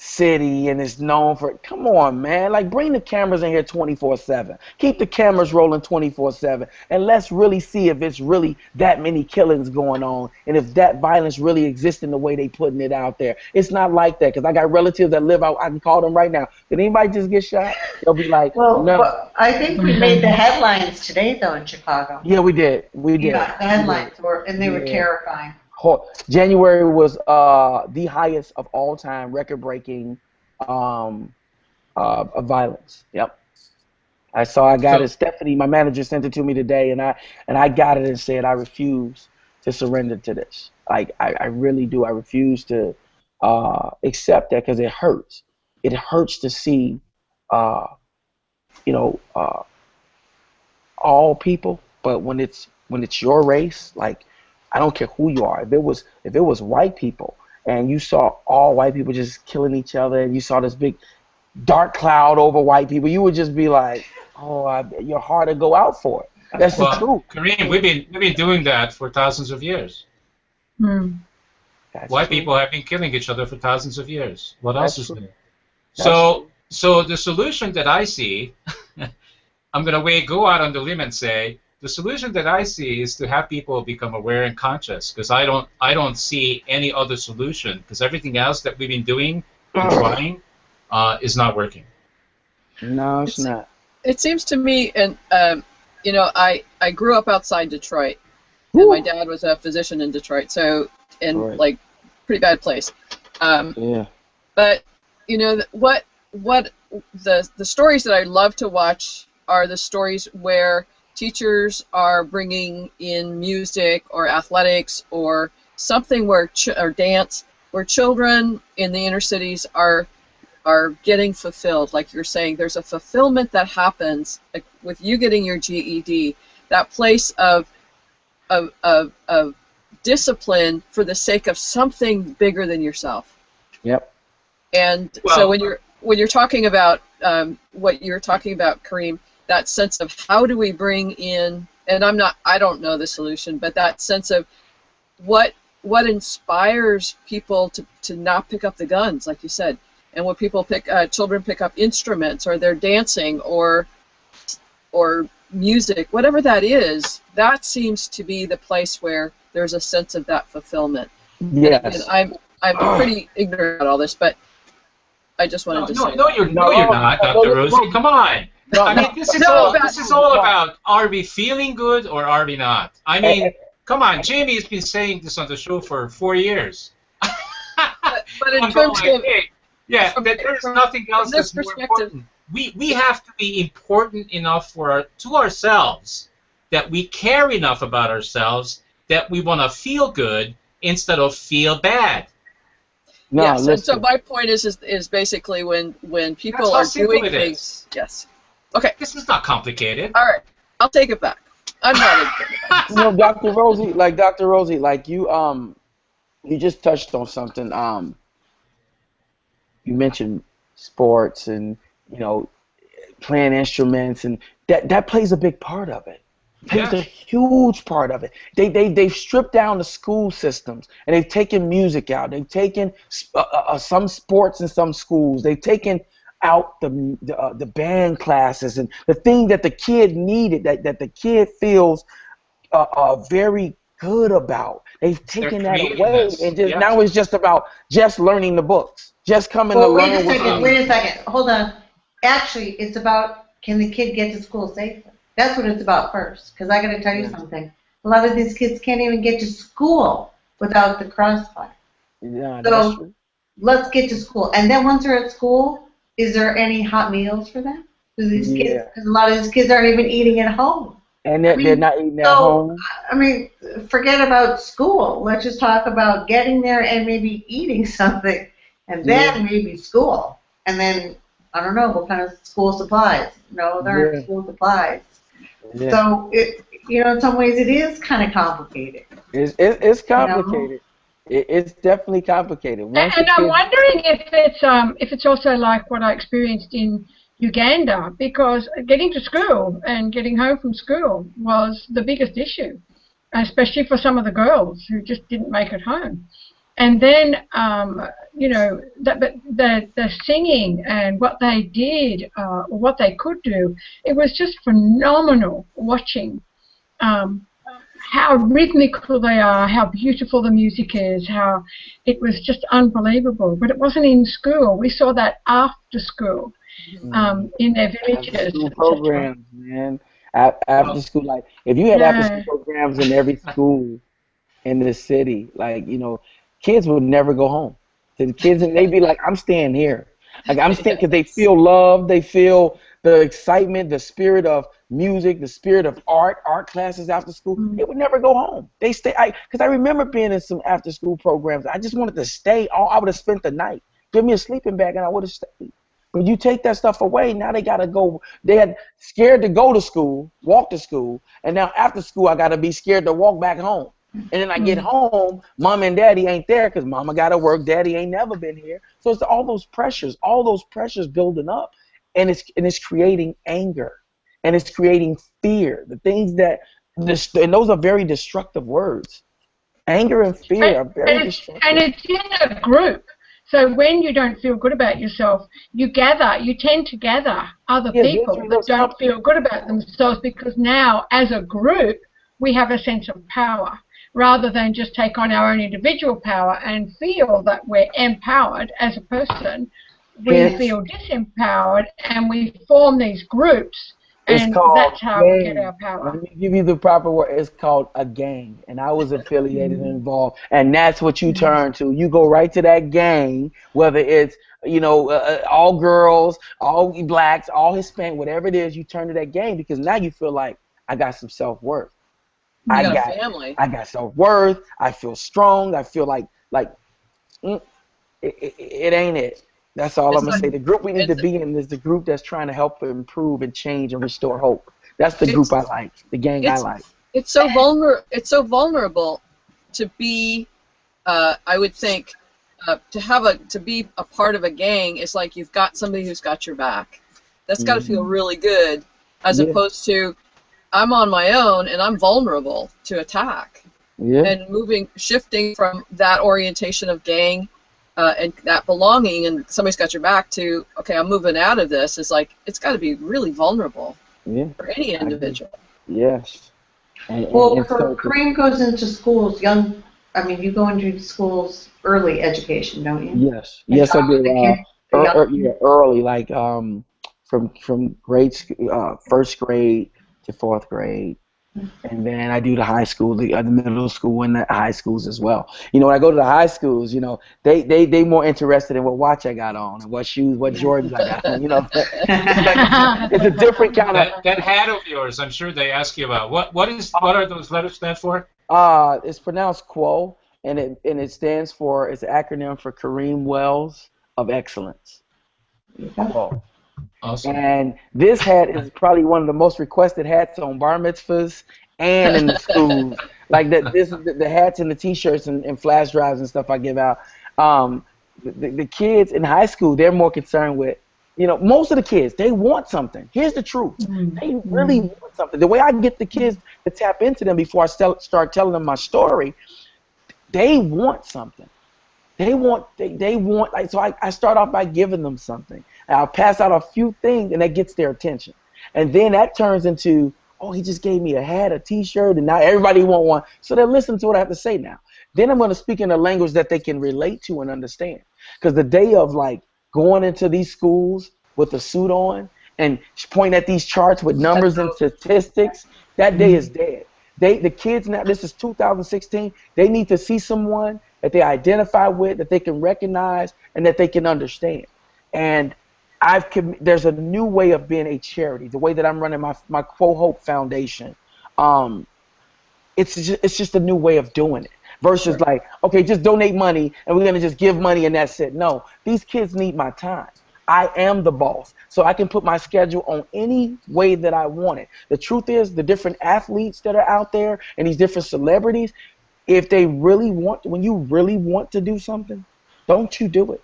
city, and it's known for it. Come on, man. Like, bring the cameras in here 24/7. Keep the cameras rolling 24/7, and let's really see if it's really that many killings going on, and if that violence really exists in the way they putting it out there. It's not like that, because I got relatives that live out. I can call them right now. Did anybody just get shot? They'll be like, well, no. Well, I think we made the headlines today, though, in Chicago. Yeah, we did. We did. Yeah, the headlines were, and they were terrifying. January was the highest of all time, record-breaking of violence. Yep. I got it. Stephanie, my manager, sent it to me today, and I got it and said I refuse to surrender to this. I really do. I refuse to accept that, because it hurts. It hurts to see, all people, but when it's your race, like, I don't care who you are. If it was white people and you saw all white people just killing each other, and you saw this big dark cloud over white people, you would just be like, your heart would go out for it. That's the truth. Kareem, we've been doing that for thousands of years. White people have been killing each other for thousands of years. What else is new? So the solution that I see, I'm gonna go out on the limb and say, the solution that I see is to have people become aware and conscious, because I don't see any other solution, because everything else that we've been doing and trying is not working. No, it's not. It seems to me, and I grew up outside Detroit, and my dad was a physician in Detroit, so like pretty bad place. Yeah. But what the stories that I love to watch are the stories where teachers are bringing in music or athletics or something or dance, where children in the inner cities are getting fulfilled. Like you're saying, there's a fulfillment that happens, like with you getting your GED, that place of discipline for the sake of something bigger than yourself. Yep. And so when you're talking about what you're talking about, Kareem, that sense of how do we bring in, and I don't know the solution, but that sense of what inspires people to not pick up the guns, like you said, and when children pick up instruments, or they're dancing, or music, whatever that is, that seems to be the place where there's a sense of that fulfillment. Yes. And I'm pretty ignorant about all this, but I just wanted to say. No, you're not, Dr. Rosie. Come on. I mean, this is all about, are we feeling good or are we not? I mean, come on. Jamie has been saying this on the show for 4 years. but in terms of... there's nothing else that's more important we have to be important enough to ourselves, that we care enough about ourselves that we want to feel good instead of feel bad. No, Yes, and so listen. my point is basically when people That's how are simple doing it things. is. Yes. Okay. This is not complicated. All right. I'll take it back. I'm not into it. You know, Dr. Rosie, like you just touched on something. You mentioned sports and you know playing instruments, and that plays a big part of it. Plays a Yes. huge part of it. They've stripped down the school systems and they've taken music out. They've taken some sports in some schools. They've taken out the band classes and the thing that the kid needed, that the kid feels very good about. They've Their taken that away, creativeness. and just Yes. now it's just about just learning the books, just coming to Well, wait a learn what second, they wait a second, hold on. Actually, it's about, can the kid get to school safely? That's what it's about first, because I gotta tell you Yeah. something. A lot of these kids can't even get to school without the crossfire. Yeah, So- that's true. Let's get to school. And then once they're at school, is there any hot meals for them? Do these kids, Yeah. because a lot of these kids aren't even eating at home. And I they're mean, not eating at so- home. I mean, forget about school. Let's just talk about getting there and maybe eating something, and then maybe school. And then, I don't know, what kind of school supplies? No, there aren't Yeah. school supplies. Yeah. So, in some ways it is kind of complicated. It's complicated. It's definitely complicated. Once And the I'm kids- wondering if it's also like what I experienced in Uganda, because getting to school and getting home from school was the biggest issue, especially for some of the girls who just didn't make it home. And then, the singing and what they did, or what they could do, it was just phenomenal watching how rhythmical they are, how beautiful the music is, how it was just unbelievable. But it wasn't in school. We saw that after school, in their villages. After school etc. programs, man. After school, like if you had after school programs in every school in the city, like kids would never go home. The kids, and they'd be like, "I'm staying here." Like I'm staying because they feel love, they feel the excitement, the spirit of music, the spirit of art classes after school. They would never go home. They stay. Because I remember being in some after school programs. I just wanted to stay. I would have spent the night. Give me a sleeping bag and I would have stayed. But you take that stuff away, now they gotta go. They had scared to go to school, walk to school, and now after school I gotta be scared to walk back home. And then I get home, mom and daddy ain't there because mama gotta work, daddy ain't never been here. So it's all those pressures building up, and it's creating anger, and it's creating fear. The things that, and those are very destructive words. Anger and fear are very destructive. And it's in a group. So when you don't feel good about yourself, you tend to gather other people that don't feel good about themselves, because now, as a group, we have a sense of power, rather than just take on our own individual power and feel that we're empowered as a person. We feel disempowered, and we form these groups, and that's how we get our power. Let me give you the proper word. It's called a gang, and I was affiliated and involved, and that's what you turn to. You go right to that gang, whether it's all girls, all blacks, all Hispanic, whatever it is. You turn to that gang because now you feel like I got some self-worth. You got a family. I got self-worth. I feel strong. I feel like it ain't it. That's all I'm gonna say. The group we need to be in is the group that's trying to help improve and change and restore hope. That's the group I like. The gang I like. It's so vulnerable to be. I would think to be a part of a gang is like you've got somebody who's got your back. That's got to feel really good, as opposed to I'm on my own and I'm vulnerable to attack. Yeah. And shifting from that orientation of gang and that belonging and somebody's got your back to, okay, I'm moving out of this, is like, it's got to be really vulnerable for any individual. Yes. Well, Kareem goes into schools you go into schools early education, don't you? Yes. Yes, I do. Early, like from grade first grade to fourth grade, And then I do the high school, the middle school, and the high schools as well. You know, when I go to the high schools, you know, they more interested in what watch I got on, and what shoes, what Jordans I got on. You know, it's a different kind of. That hat of yours, I'm sure they ask you about. What are those letters stand for? It's pronounced Quo, and it stands for, it's an acronym for Kareem Wells of Excellence. Quo. Awesome. And this hat is probably one of the most requested hats on bar mitzvahs and in the schools. Like this is the hats and the T-shirts and flash drives and stuff I give out. The kids in high school, they're more concerned with, you know, most of the kids, they want something. Here's the truth. They really want something. The way I get the kids to tap into them before I start telling them my story, they want something. They want, like, so I start off by giving them something. And I'll pass out a few things, and that gets their attention. And then that turns into, oh, he just gave me a hat, a T-shirt, and now everybody want one. So they're listening to what I have to say now. Then I'm going to speak in a language that they can relate to and understand. Because the day of, like, going into these schools with a suit on and pointing at these charts with numbers and statistics, that day is dead. The kids now, this is 2016, they need to see someone that they identify with, that they can recognize, and that they can understand. And there's a new way of being a charity, the way that I'm running my Quo Hope Foundation. It's just a new way of doing it. Versus like, okay, just donate money and we're gonna just give money and that's it. No, these kids need my time. I am the boss, so I can put my schedule on any way that I want it. The truth is, the different athletes that are out there and these different celebrities, if they really want, when you really want to do something, don't you do it.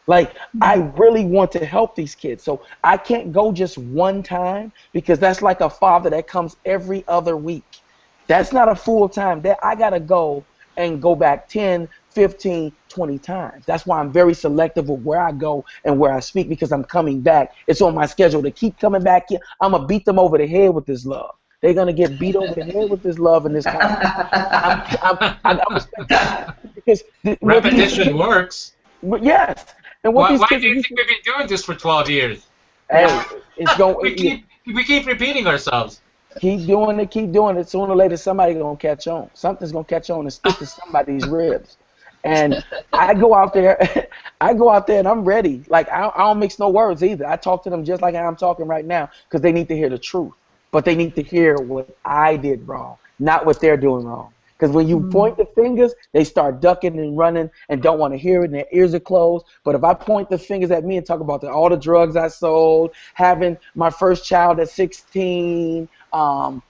Like, I really want to help these kids, so I can't go just one time because that's like a father that comes every other week. That's not a full time. That I gotta go and go back 10, 15, 20 times. That's why I'm very selective of where I go and where I speak, because I'm coming back. It's on my schedule to keep coming back here. I'm going to beat them over the head with this love. They're going to get beat over the head with this love and this time. Because repetition works. Yes. And why do you think we've been doing this for 12 years? Hey, it's going. we keep repeating ourselves. Keep doing it. Sooner or later, somebody's going to catch on. Something's going to catch on and stick to somebody's ribs. And I go out there and I'm ready. Like, I don't mix no words either. I talk to them just like I'm talking right now because they need to hear the truth. But they need to hear what I did wrong, not what they're doing wrong. Because when you point the fingers, they start ducking and running and don't want to hear it, and their ears are closed. But if I point the fingers at me and talk about all the drugs I sold, having my first child at 16,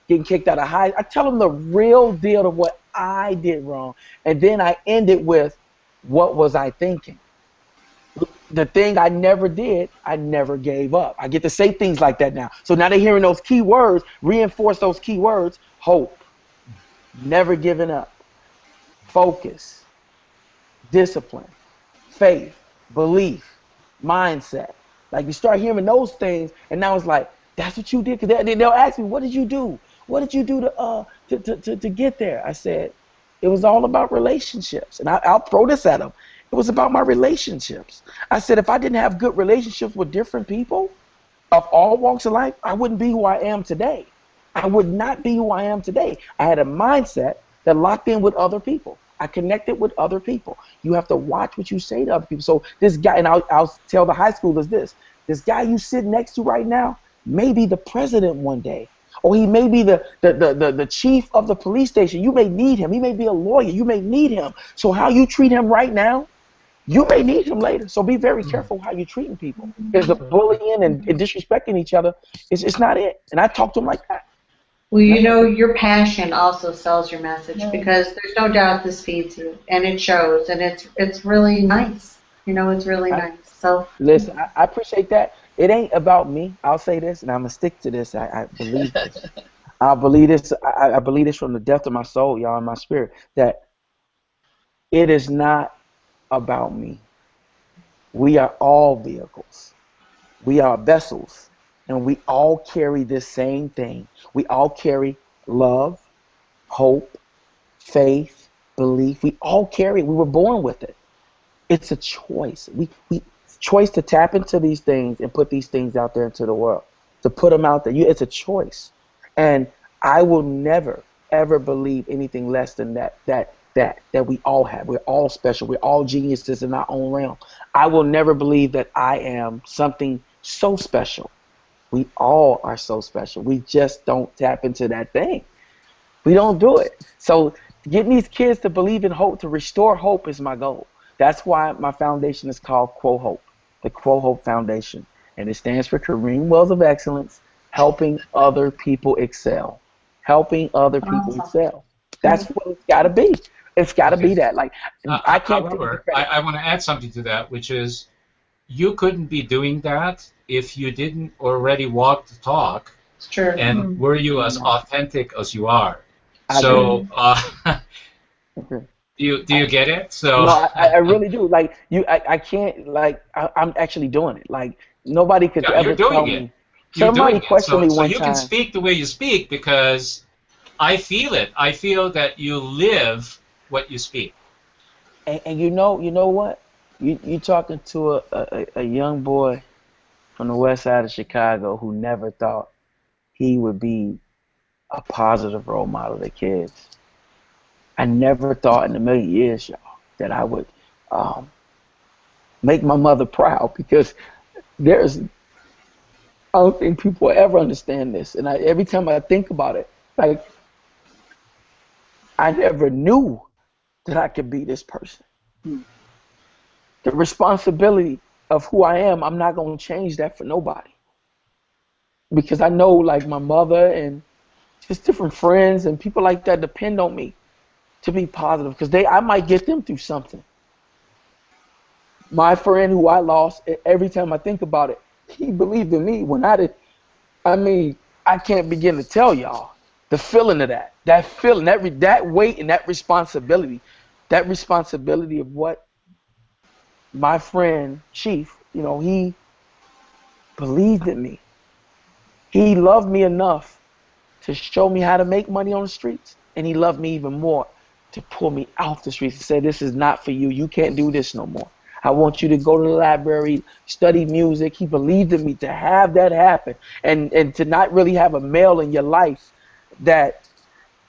getting kicked out of high, I tell them the real deal of what I did wrong. And then I end it with, what was I thinking? The thing I never did, I never gave up. I get to say things like that now. So now they're hearing those key words, reinforce those key words: hope, never giving up, focus, discipline, faith, belief, mindset. Like, you start hearing those things, and now it's like, that's what you did. Because they'll ask me, what did you do? What did you do to get there? I said, it was all about relationships. And I'll throw this at them. It was about my relationships. I said, if I didn't have good relationships with different people of all walks of life, I wouldn't be who I am today. I would not be who I am today. I had a mindset that locked in with other people. I connected with other people. You have to watch what you say to other people. So this guy, and I'll tell the high schoolers this guy you sit next to right now may be the president one day. Or he may be the chief of the police station. You may need him. He may be a lawyer. You may need him. So how you treat him right now, you may need him later. So be very careful how you're treating people. Because the bullying and disrespecting each other, it's not it. And I talk to them like that. Well, you know, your passion also sells your message, because there's no doubt this feeds you, and it shows, and it's really nice. You know, it's really nice. So listen, I appreciate that. It ain't about me. I'll say this, and I'm gonna stick to this. I believe this. I believe this. I believe this from the depth of my soul, y'all, in my spirit, that it is not about me. We are all vehicles. We are vessels, and we all carry this same thing. We all carry love, hope, faith, belief. We all carry it. We were born with it. It's a choice. We choice to tap into these things and put these things out there into the world, to put them out there. It's a choice. And I will never ever believe anything less than that we all have. We're all special. We're all geniuses in our own realm. I will never believe that I am something so special. We all are so special. We just don't tap into that thing. We don't do it. So getting these kids to believe in hope, to restore hope, is my goal. That's why my foundation is called Quo Hope, the Quo Hope Foundation. And it stands for Kareem Wells of Excellence, helping other people excel. Helping other people excel. That's what it's got to be. It's got to be that. Like, I can't. However, I want to add something to that, which is you couldn't be doing that if you didn't already walk the talk. It's true. And were you as authentic as you are? I So, Okay. do you get it? So No, I really do. Like I can't. Like I'm actually doing it. Like nobody could Yeah, ever you're doing tell it. me. You're Somebody doing it. questioned me So one you time. can speak the way you speak because I feel it. I feel that you live what you speak. And you know what? You talking to a young boy from the west side of Chicago who never thought he would be a positive role model to kids. I never thought in a million years, y'all, that I would make my mother proud, because I don't think people ever understand this. And every time I think about it, like, I never knew that I could be this person. The responsibility of who I am, I'm not going to change that for nobody. Because I know, like, my mother and just different friends and people like that depend on me to be positive, because I might get them through something. My friend who I lost, every time I think about it, he believed in me when I did. I mean, I can't begin to tell y'all the feeling of that feeling, that weight and that responsibility of what my friend Chief, he believed in me. He loved me enough to show me how to make money on the streets, and he loved me even more to pull me out the streets and say, this is not for you. You can't do this no more. I want you to go to the library, study music. He believed in me to have that happen, and to not really have a male in your life, that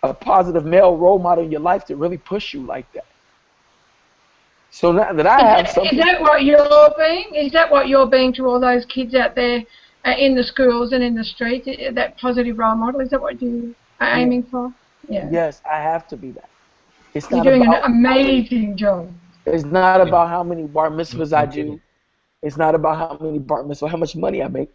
a positive male role model in your life to really push you like that. So now that I have something. Is that what you're being? Is that what you're being to all those kids out there in the schools and in the streets? That positive role model? Is that what you are aiming for? Yeah. Yes, I have to be that. It's You're not doing about, an amazing job. It's not about how many bar mitzvahs I do. It's not about how many bar mitzvahs, how much money I make.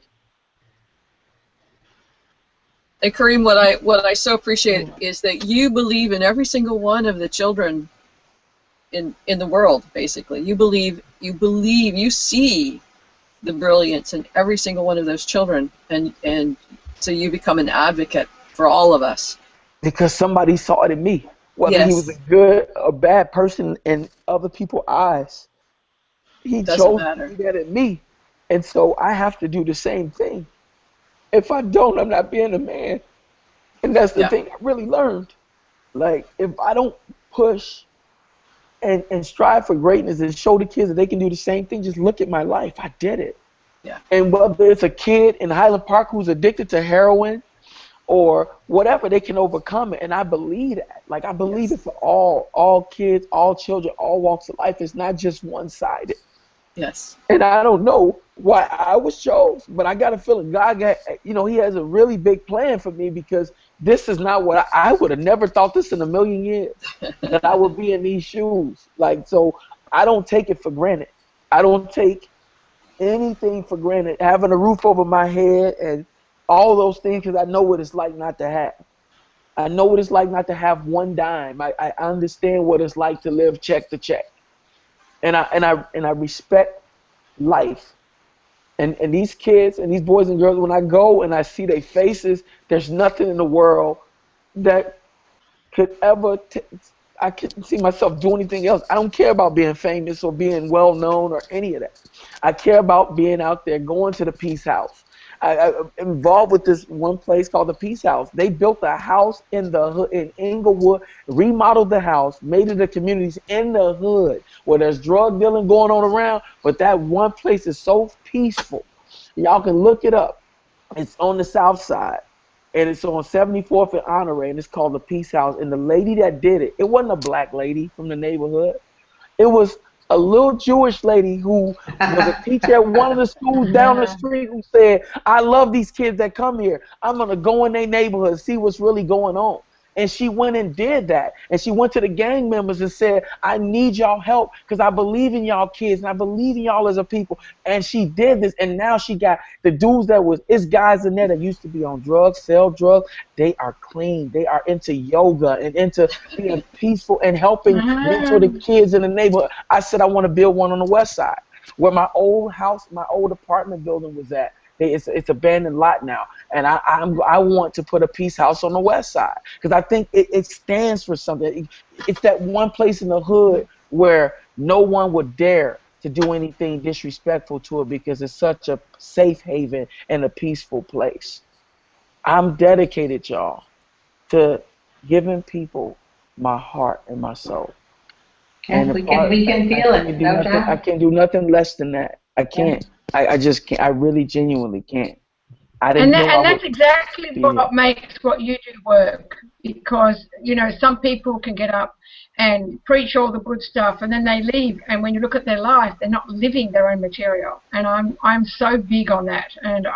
And Kareem, what I so appreciate is that you believe in every single one of the children in the world. Basically, you see the brilliance in every single one of those children, and so you become an advocate for all of us. Because somebody saw it in me. Whether he was a good or bad person in other people's eyes, he chose to see that in me. And so I have to do the same thing. If I don't, I'm not being a man. And that's the thing I really learned. Like, if I don't push and strive for greatness and show the kids that they can do the same thing, just look at my life. I did it. Yeah. And whether it's a kid in Highland Park who's addicted to heroin or whatever, they can overcome it. And I believe that. Like, I believe it for all kids, all children, all walks of life. It's not just one-sided. Yes. And I don't know why I was chosen, but I got a feeling God got, he has a really big plan for me, because this is not what I would have never thought this in a million years, that I would be in these shoes. Like, so I don't take it for granted. I don't take anything for granted. Having a roof over my head and all those things, because I know what it's like not to have. I know what it's like not to have one dime. I understand what it's like to live check to check. And I respect life. And these kids and these boys and girls, when I go and I see their faces, there's nothing in the world that could ever, I couldn't see myself do anything else. I don't care about being famous or being well known or any of that. I care about being out there, going to the Peace House. I'm involved with this one place called the Peace House. They built a house in the hood, in Inglewood, remodeled the house, made it a community in the hood where there's drug dealing going on around, but that one place is so peaceful. Y'all can look it up. It's on the south side. and it's on 74th and Honore, and it's called the Peace House. And the lady that did it, it wasn't a black lady from the neighborhood. It was a little Jewish lady who was a teacher at one of the schools down the street who said, I love these kids that come here. I'm going to go in their neighborhood and see what's really going on. And she went and did that. And she went to the gang members and said, I need y'all help because I believe in y'all kids and I believe in y'all as a people. And she did this. And now she got the dudes it's guys in there that used to be on drugs, sell drugs. They are clean. They are into yoga and into being peaceful and helping mentor the kids in the neighborhood. I said, I want to build one on the west side where my old house, my old apartment building was at. It's abandoned lot now, and I want to put a peace house on the west side because I think it stands for something. It's that one place in the hood where no one would dare to do anything disrespectful to it because it's such a safe haven and a peaceful place. I'm dedicated, y'all, to giving people my heart and my soul. And we can feel it. No doubt. I can't do nothing less than that. I can't. I just can't. I really genuinely can't. I didn't know. And that's exactly what makes what you do work. Because, you know, some people can get up and preach all the good stuff and then they leave. And when you look at their life, they're not living their own material. And I'm so big on that. And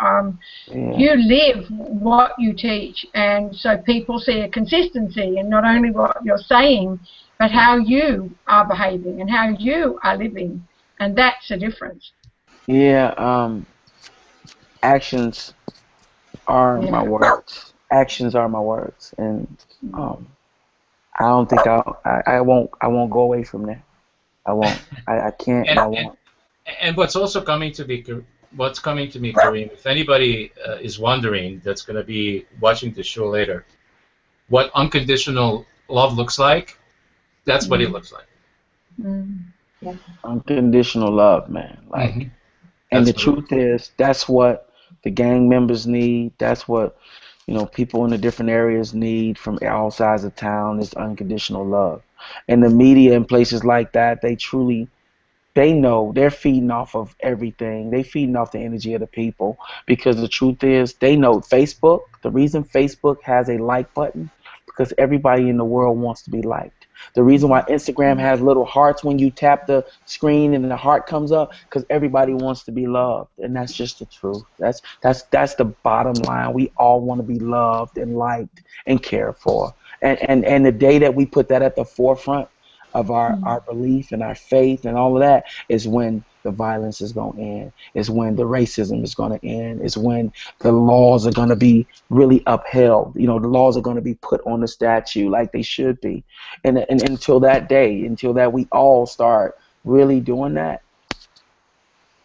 you live what you teach. And so people see a consistency in not only what you're saying, but how you are behaving and how you are living. And that's a difference. Yeah, actions are my words. Actions are my words, and I don't think I won't go away from that. I won't. I can't. And I won't. And what's coming to me, Kareem, if anybody is wondering, that's going to be watching the show later, what unconditional love looks like, that's what it looks like. Yeah. Unconditional love, man. Like. And the truth is, that's what the gang members need. That's what, you know, people in the different areas need from all sides of town is unconditional love. And the media and places like that, they know they're feeding off of everything. They feeding off the energy of the people because the truth is, they know Facebook, the reason Facebook has a like button, because everybody in the world wants to be liked. The reason why Instagram has little hearts when you tap the screen and the heart comes up, because everybody wants to be loved, and that's just the truth. That's the bottom line. We all want to be loved and liked and cared for, and the day that we put that at the forefront of our belief and our faith and all of that is when the violence is going to end, is when the racism is going to end, is when the laws are going to be really upheld. You know, the laws are going to be put on the statue like they should be. And until that day, until that we all start really doing that,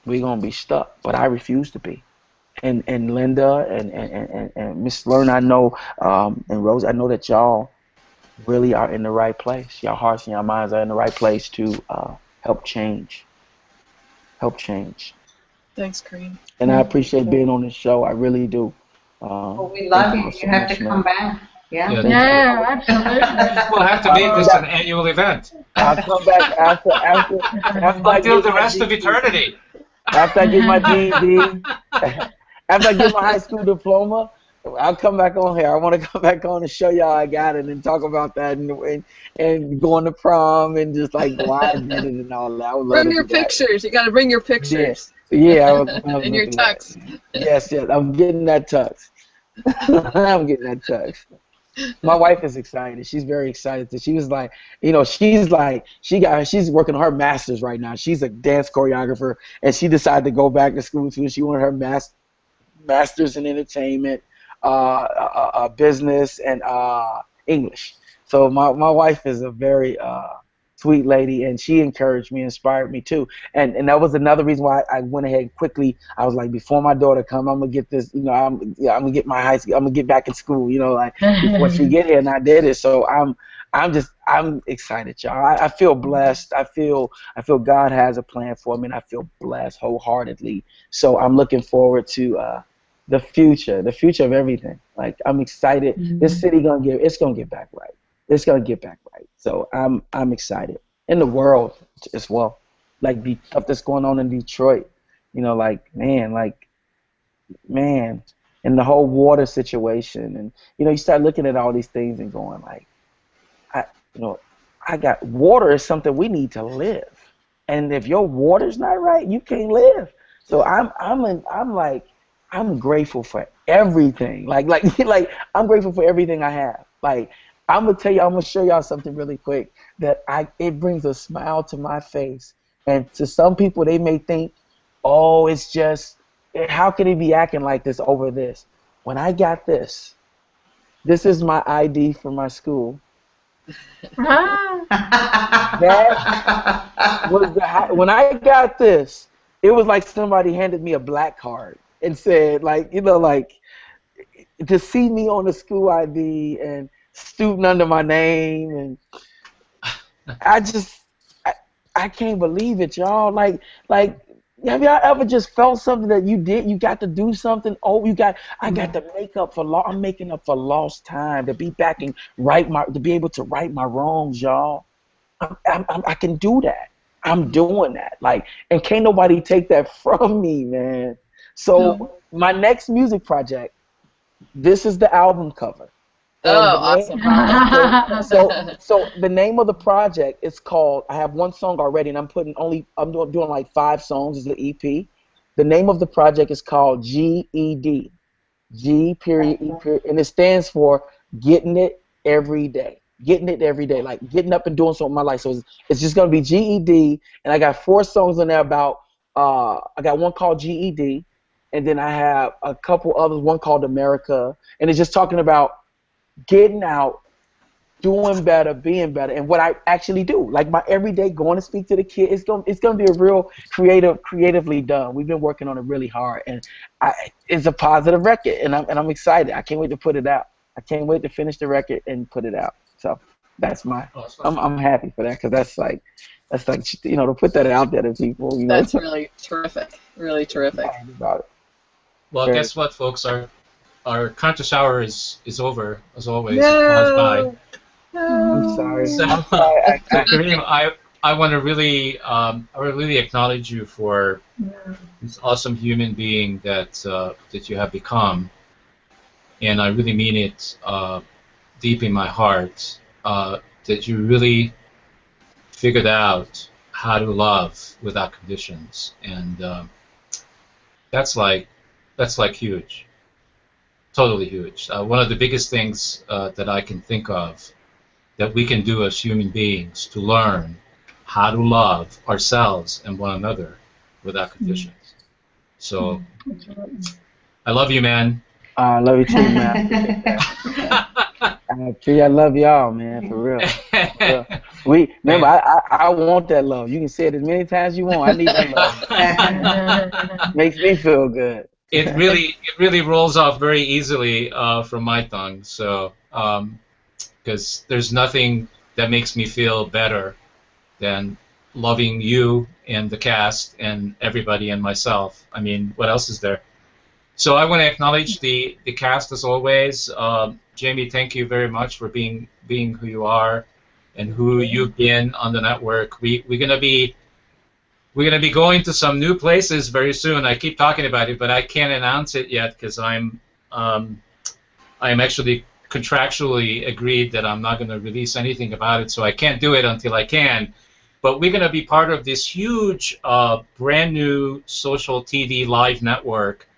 we're going to be stuck. But I refuse to be. And Linda and Miss Lerner, I know, and Rose, I know that y'all really are in the right place. Your hearts and your minds are in the right place to help change. Thanks, Kareem. And I appreciate being on this show. I really do. Well, we love you. You have to come back. Yeah. Yeah, absolutely. We'll have to make this an annual event. I'll come back after until the rest of eternity. After I get my GED, after I get my high school diploma, I'll come back on here. I want to come back on and show y'all I got it and talk about that and going to prom and just like why I did it and all that. Bring your pictures. You got to bring your pictures. Yeah. In your tux. Yes. I'm getting that tux. I'm getting that tux. My wife is excited. She's very excited. She was like, you know, she's working on her master's right now. She's a dance choreographer, and she decided to go back to school too. She wanted her master's in entertainment, business, and English. So my wife is a very sweet lady, and she encouraged me, inspired me too. And that was another reason why I went ahead and quickly. I was like, before my daughter come, I'm gonna get this. You know, I'm gonna get my high school. I'm gonna get back in school. You know, like before she get here, and I did it. So I'm excited, y'all. I feel blessed. I feel God has a plan for me, and I feel blessed wholeheartedly. So I'm looking forward to the future of everything. Like I'm excited. Mm-hmm. This city gonna get back right. It's gonna get back right. So I'm excited. In the world as well. Like the stuff that's going on in Detroit. You know, man, and the whole water situation, and you start looking at all these things and going like, I you know I got water is something we need to live, and if your water's not right, you can't live. So I'm grateful for everything. Like I'm grateful for everything I have. Like I'm gonna show y'all something really quick that it brings a smile to my face. And to some people, they may think, oh, it's just, how can he be acting like this over this? When I got this is my ID for my school. That was when I got this, it was like somebody handed me a black card and said, like, to see me on the school ID and student under my name, and I can't believe it, y'all. Like, have y'all ever just felt something that you got to do something? Oh, I got to I'm making up for lost time, to be back and to be able to right my wrongs, y'all. I can do that. I'm doing that. Like, and can't nobody take that from me, man. So my next music project, this is the album cover. Awesome. So the name of the project is called, I have one song already, and I'm doing like 5 songs as an EP. The name of the project is called GED. G period E period, and it stands for Getting It Every Day. Getting it every day, like getting up and doing something in my life. So it's just gonna be GED, and I got 4 songs in there about. I got one called GED, and then I have a couple others. One called America, and it's just talking about getting out, doing better, being better, and what I actually do. Like my everyday going to speak to the kids. It's gonna be a real creatively done. We've been working on it really hard, and it's a positive record, and I'm excited. I can't wait to put it out. I can't wait to finish the record and put it out. So that's I'm happy for that, because that's like to put that out there to people. That's really terrific. Really terrific. About it. Well, guess what, folks? Our conscious hour is over, as always. No. I'm sorry. So, Kareem, I want to really acknowledge you for this awesome human being that you have become, and I really mean it deep in my heart, that you really figured out how to love without conditions, and that's like huge. Totally huge. One of the biggest things that I can think of that we can do as human beings to learn how to love ourselves and one another without conditions. So, I love you, man. I love you too, man. I love y'all, man, for real. Remember, I want that love. You can say it as many times as you want. I need that love. Makes me feel good. It really rolls off very easily from my tongue. So, because there's nothing that makes me feel better than loving you and the cast and everybody and myself. I mean, what else is there? So I want to acknowledge the cast as always. Jamie, thank you very much for being who you are and who you've been on the network. We're gonna be going to some new places very soon. I keep talking about it, but I can't announce it yet because I'm actually contractually agreed that I'm not going to release anything about it, so I can't do it until I can. But we're going to be part of this huge, brand new social TV live network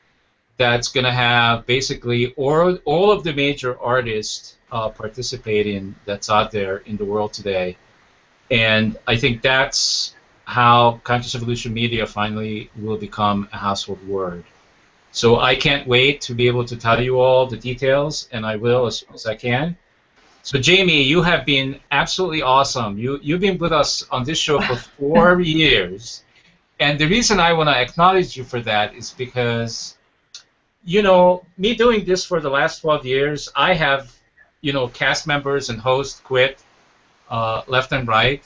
that's going to have basically all of the major artists participating that's out there in the world today. And I think that's how Conscious Evolution Media finally will become a household word. So I can't wait to be able to tell you all the details, and I will as soon as I can. So Jamie, you have been absolutely awesome. You've been with us on this show for 4 years, and the reason I want to acknowledge you for that is because, me doing this for the last 12 years, I have, cast members and hosts quit left and right,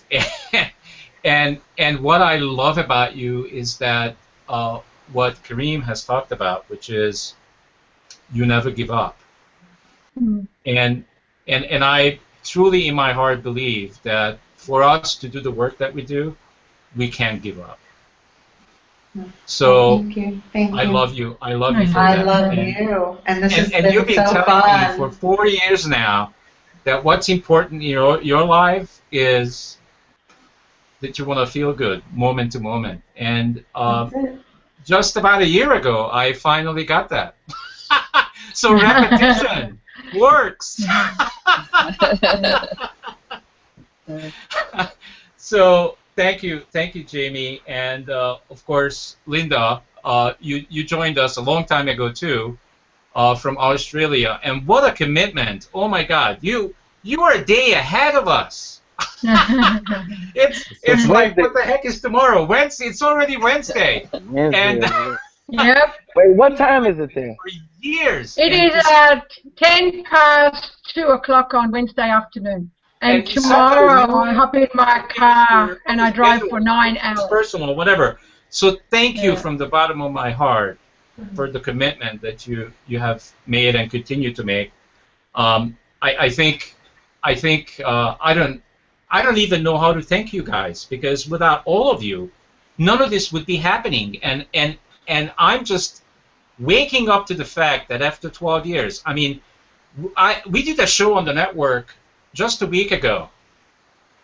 and what I love about you is that what Kareem has talked about, which is you never give up. Mm-hmm. And I truly in my heart believe that for us to do the work that we do, we can't give up. So Thank you. Thank you. I love you. I love you for I that. love And, you. And this has and been you've been so telling me for fun. 4 years now that what's important in your life is that you want to feel good moment to moment. And That's it. just about a year ago, I finally got that. So repetition works. So thank you, Jamie, and of course, Linda. You joined us a long time ago too, from Australia, and what a commitment! Oh my God, you are a day ahead of us. It's like, what the heck is tomorrow? Wednesday. It's already Wednesday, and Yep. Wait, what time is it there? for years. It and is 10 past 2 o'clock on Wednesday afternoon. And And tomorrow sometimes I hop in my car and I drive for 9 hours. personal, whatever. So thank you Yeah. from the bottom of my heart for the commitment that you have made and continue to make. I think I don't even know how to thank you guys, because without all of you, none of this would be happening. And I'm just waking up to the fact that after 12 years, I mean, we did a show on the network just a week ago,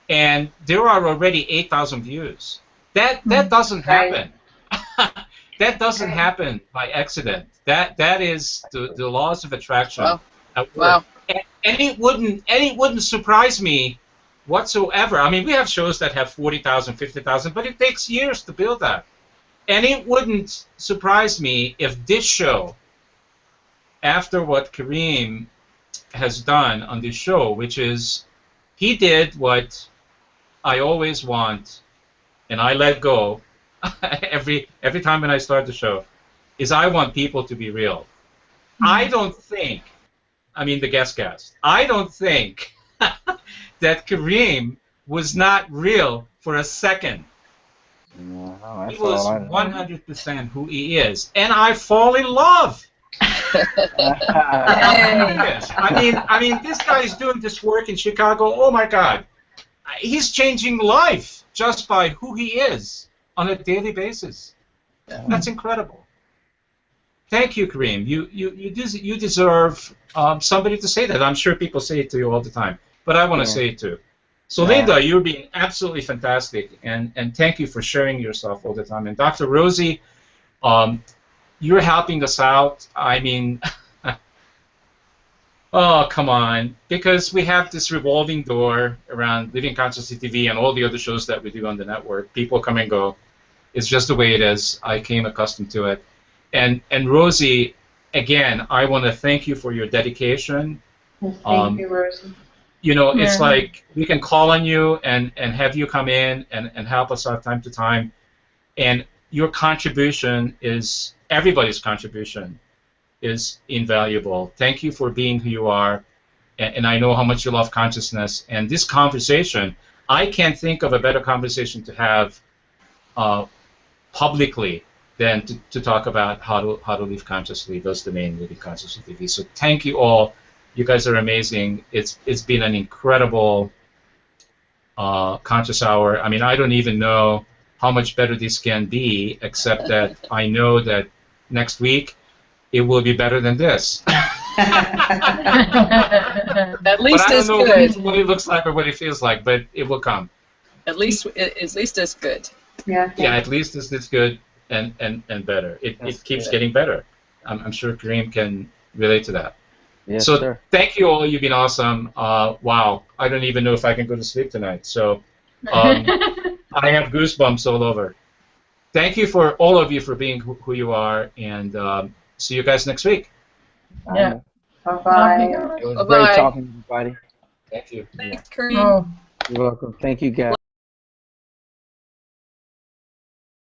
and there are already 8,000 views. That doesn't happen. That doesn't happen by accident. That is the laws of attraction. Wow. At work. Wow. And it wouldn't surprise me whatsoever. I mean, we have shows that have 40,000, 50,000, but it takes years to build that. And it wouldn't surprise me if this show, after what Kareem has done on this show, which is he did what I always want, and I let go every time when I start the show, is I want people to be real. I don't think, I mean the guest, I don't think that Kareem was not real for a second. No, He was 100% who he is, and I fall in love. Yes. I mean, this guy is doing this work in Chicago. Oh my God, he's changing life just by who he is on a daily basis. That's incredible. Thank you, Kareem. You deserve somebody to say that. I'm sure people say it to you all the time, but I want to say it too. So Linda, you're being absolutely fantastic, and thank you for sharing yourself all the time. And Dr. Rosie, you're helping us out. I mean, oh, come on. Because we have this revolving door around Living Consciously TV and all the other shows that we do on the network. People come and go. It's just the way it is. I came accustomed to it. And Rosie, again, I want to thank you for your dedication. Thank you, Rosie. You know, it's like we can call on you and have you come in and help us out time to time. And your contribution is, everybody's contribution is invaluable. Thank you for being who you are. And I know how much you love consciousness. And this conversation, I can't think of a better conversation to have publicly than to talk about how to live consciously. That's the main Living Consciously TV. So thank you all. You guys are amazing. It's been an incredible conscious hour. I mean, I don't even know how much better this can be, except that I know that next week it will be better than this. At least but I as don't know good. what it looks like or what it feels like, but it will come. At least as good. Yeah. Yeah, at least it's good and better. It keeps getting better. I'm sure Kareem can relate to that. Yes, so sir. Thank you all. You've been awesome. Wow. I don't even know if I can go to sleep tonight. So I have goosebumps all over. Thank you for all of you for being who you are, and see you guys next week. Yeah. Bye-bye. It was Bye-bye. great talking to everybody. Thank you. Thanks, Kareem. Oh. You're welcome. Thank you, guys.